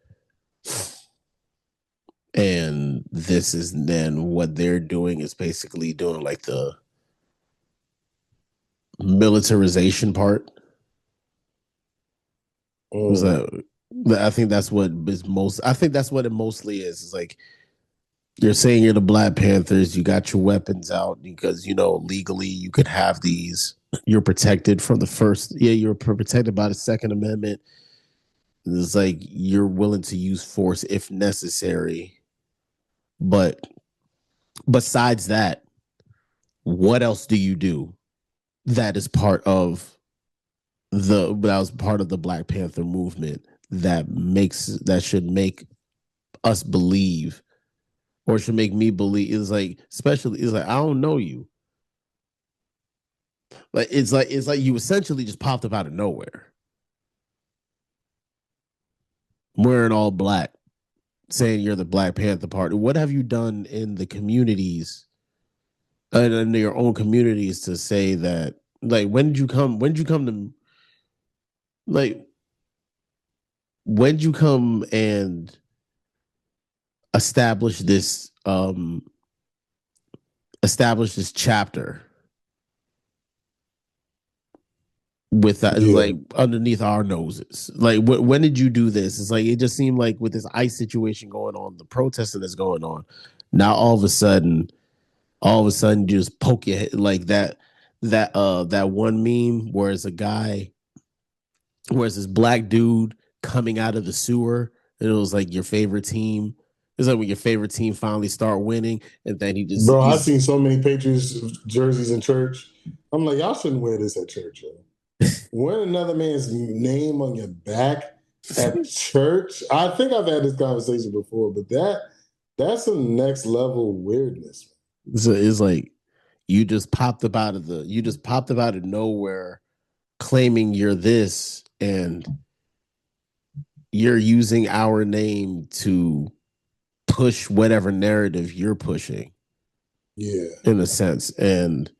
and this is then what they're doing is basically doing like the militarization part. Is Mm. that I think that's what is most. I think that's what it mostly is. It's like you're saying you're the Black Panthers. You got your weapons out because legally you could have these. You're protected from the first. Yeah, you're protected by the Second Amendment. It's like you're willing to use force if necessary. But besides that, what else do you do that is part of that was part of the Black Panther movement that should make us believe or should make me believe is like especially is like I don't know you. Like it's like you essentially just popped up out of nowhere, wearing all black, saying you're the Black Panther Party. What have you done in the communities and in your own communities to say that? Like, when did you come? When did you come to? Like, when did you come and establish this? Establish this chapter with that, Yeah. like underneath our noses. Like, when did you do this? It's like it just seemed like with this ICE situation going on, the protesting that's going on. Now all of a sudden, you just poke your head like that one meme where it's a guy, where it's this black dude coming out of the sewer, and it was like your favorite team. It's like when your favorite team finally start winning, and then he just Bro, I've he's seen so many Patriots jerseys in church. I'm like, y'all shouldn't wear this at church, yo. Wearing another man's name on your back at church. I think I've had this conversation before, but that's some next level weirdness. so it's like you just popped up out of nowhere claiming you're this, and you're using our name to push whatever narrative you're pushing Yeah, in a sense. And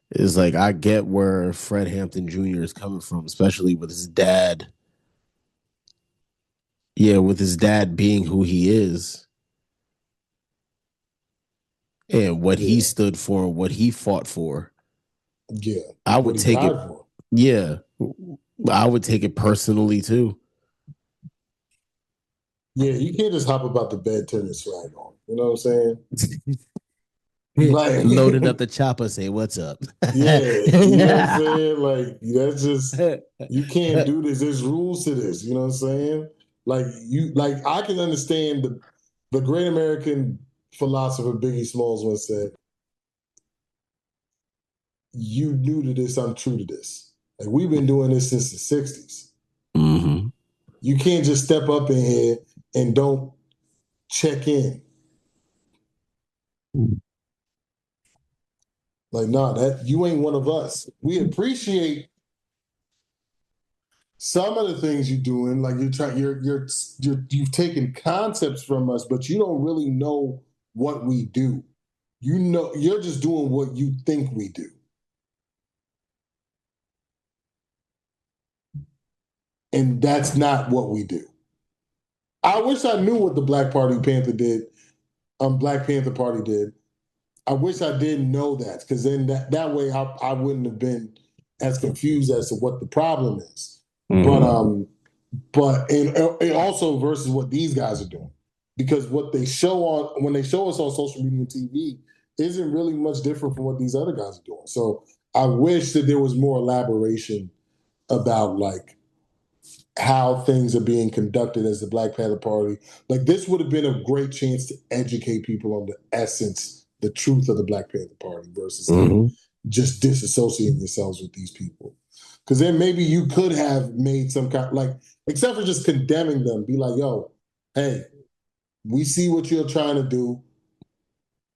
it's like I get where Fred Hampton Jr. is coming from, especially with his dad. Yeah, with his dad being who he is and what he yeah, stood for and what he fought for. yeah. I What would he take it. died for. Yeah, I would take it personally too. Yeah, you can't just hop about the bed, turn your swag on. You know what I'm saying? Like, Loaded up the chopper, say what's up. yeah, you know what I'm saying? Like, that's just you can't do this. There's rules to this. You know what I'm saying? Like I can understand the great American philosopher Biggie Smalls once said, "You new to this, I'm true to this." Like we've been doing this since the '60s. Mm-hmm. You can't just step up in here and don't check in. Like, nah, that you ain't one of us. We appreciate some of the things you're doing, like you've taken concepts from us, but you don't really know what we do. You know, you're just doing what you think we do. And that's not what we do. I wish I knew what the Black Panther Party did. I wish I didn't know that, because then that way I wouldn't have been as confused as to what the problem is. But Mm-hmm. and also versus what these guys are doing, because what they show on when they show us on social media and TV isn't really much different from what these other guys are doing. So I wish that there was more elaboration about like how things are being conducted as the Black Panther Party. Like this would have been a great chance to educate people on the essence, the truth of the Black Panther Party versus like Mm-hmm. just disassociating yourselves with these people. Because then maybe you could have made some kind like, except for just condemning them, be like, yo, hey, we see what you're trying to do.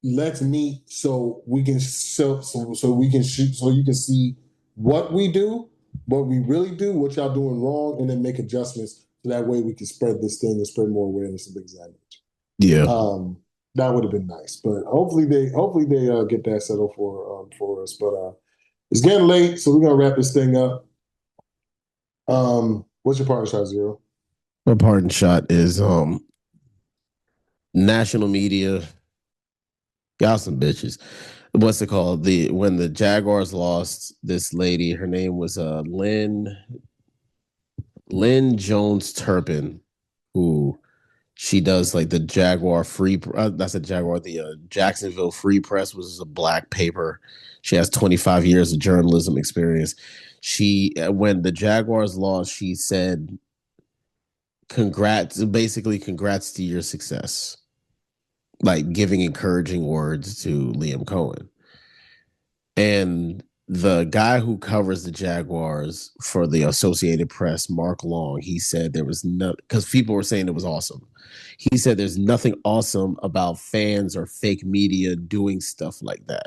Let's meet so we can so we can shoot so you can see what we do, what we really do, what y'all doing wrong, and then make adjustments so that way we can spread this thing and spread more awareness of things like Yeah. that. That would have been nice, but hopefully they get that settled for us. But it's getting late, so we're gonna wrap this thing up. What's your partner shot, Zero? My parting shot is national media. Y'all some bitches. What's it called? The when the Jaguars lost, this lady, her name was Lynn Jones Turpin, who she does like the Jaguar Free. That's a Jaguar. The Jacksonville Free Press, was a black paper. She has 25 years of journalism experience. She when the Jaguars lost, she said, "Congrats, basically, congrats to your success." Like giving encouraging words to Liam Cohen. And the guy who covers the Jaguars for the Associated Press, Mark Long, he said there was no, because people were saying it was awesome. He said there's nothing awesome about fans or fake media doing stuff like that.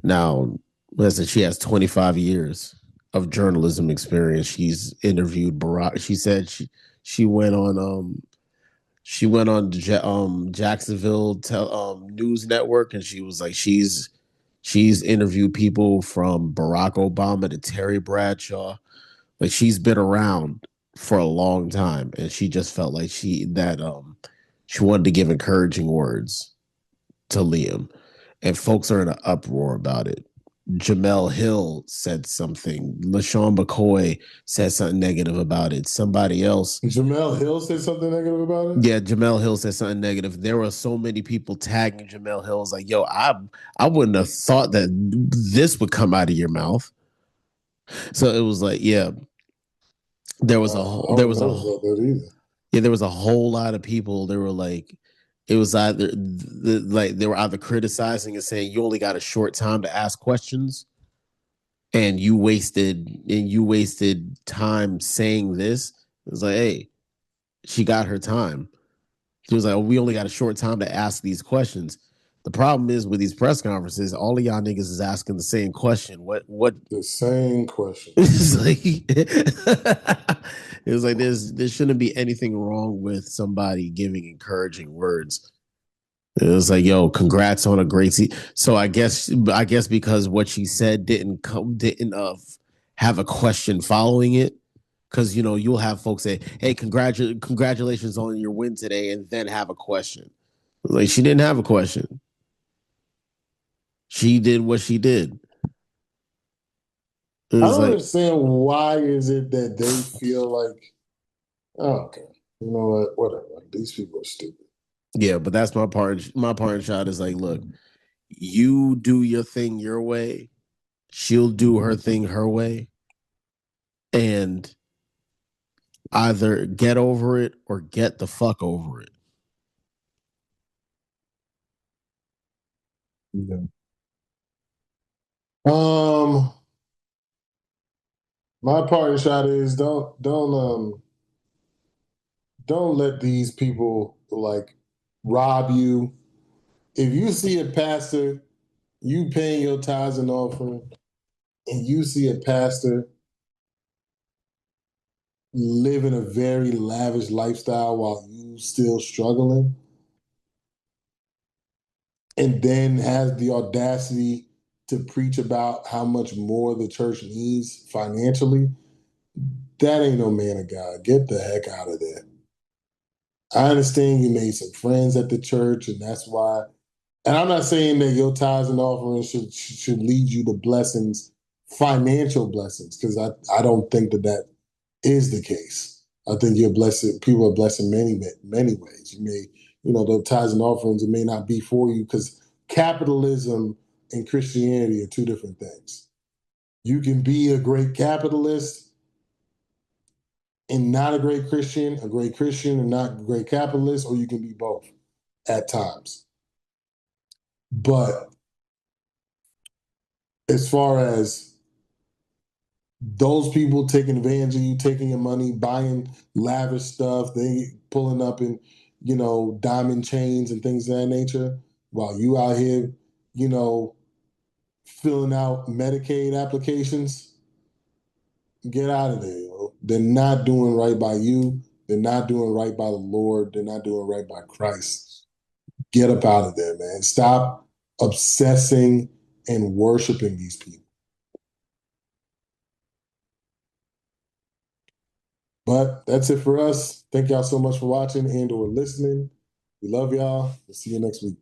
Now, listen, she has 25 years of journalism experience. She's interviewed Barack. She said she went on Jacksonville News Network, and she was like she's interviewed people from Barack Obama to Terry Bradshaw. Like she's been around for a long time, and she just felt like she wanted to give encouraging words to Liam, and folks are in an uproar about it. Jamel Hill said something. LaShawn McCoy said something negative about it. Somebody else, Jamel Hill said something negative about it. yeah, Jamel Hill said something negative. There were so many people tagging Jamel Hill. Like, yo, I wouldn't have thought that this would come out of your mouth. So it was like, yeah, I would never thought that either. there was a whole lot of people. They were like, it was either like they were either criticizing and saying you only got a short time to ask questions, and you wasted time saying this. It was like, hey, she got her time. She was like, oh, we only got a short time to ask these questions. The problem is with these press conferences, all of y'all niggas is asking the same question. What The same question. it's like it was like there shouldn't be anything wrong with somebody giving encouraging words. It was like, yo, congrats on a great season. So I guess because what she said didn't have a question following it. Because you'll have folks say, "Hey, congratulations on your win today," and then have a question. Like she didn't have a question. She did what she did. It I was don't like, understand why is it that they feel like, oh, okay, you know what, whatever. Like, these people are stupid. yeah, but that's my part. My part shot is like, look, you do your thing your way. She'll do her thing her way, and either get over it or get the fuck over it. Yeah. Um, my parting shot is don't let these people like rob you. If you see a pastor, you paying your tithes and offering, and you see a pastor living a very lavish lifestyle while you still struggling, and then has the audacity to preach about how much more the church needs financially, That ain't no man of God. Get the heck out of there. I understand you made some friends at the church, and that's why. And I'm not saying that your tithes and offerings should lead you to blessings, financial blessings, because I don't think that that is the case. I think you're blessed. People are blessed in many ways. You may, the tithes and offerings, it may not be for you because capitalism and Christianity are two different things. You can be a great capitalist and not a great Christian and not a great capitalist, or you can be both at times. But as far as those people taking advantage of you, taking your money, buying lavish stuff, they pulling up in, diamond chains and things of that nature, while you out here, you know, filling out Medicaid applications, get out of there. They're not doing right by you. They're not doing right by the Lord. They're not doing right by Christ. Get up out of there, man. Stop obsessing and worshiping these people. But that's it for us. Thank y'all so much for watching and or listening. We love y'all. We'll see you next week.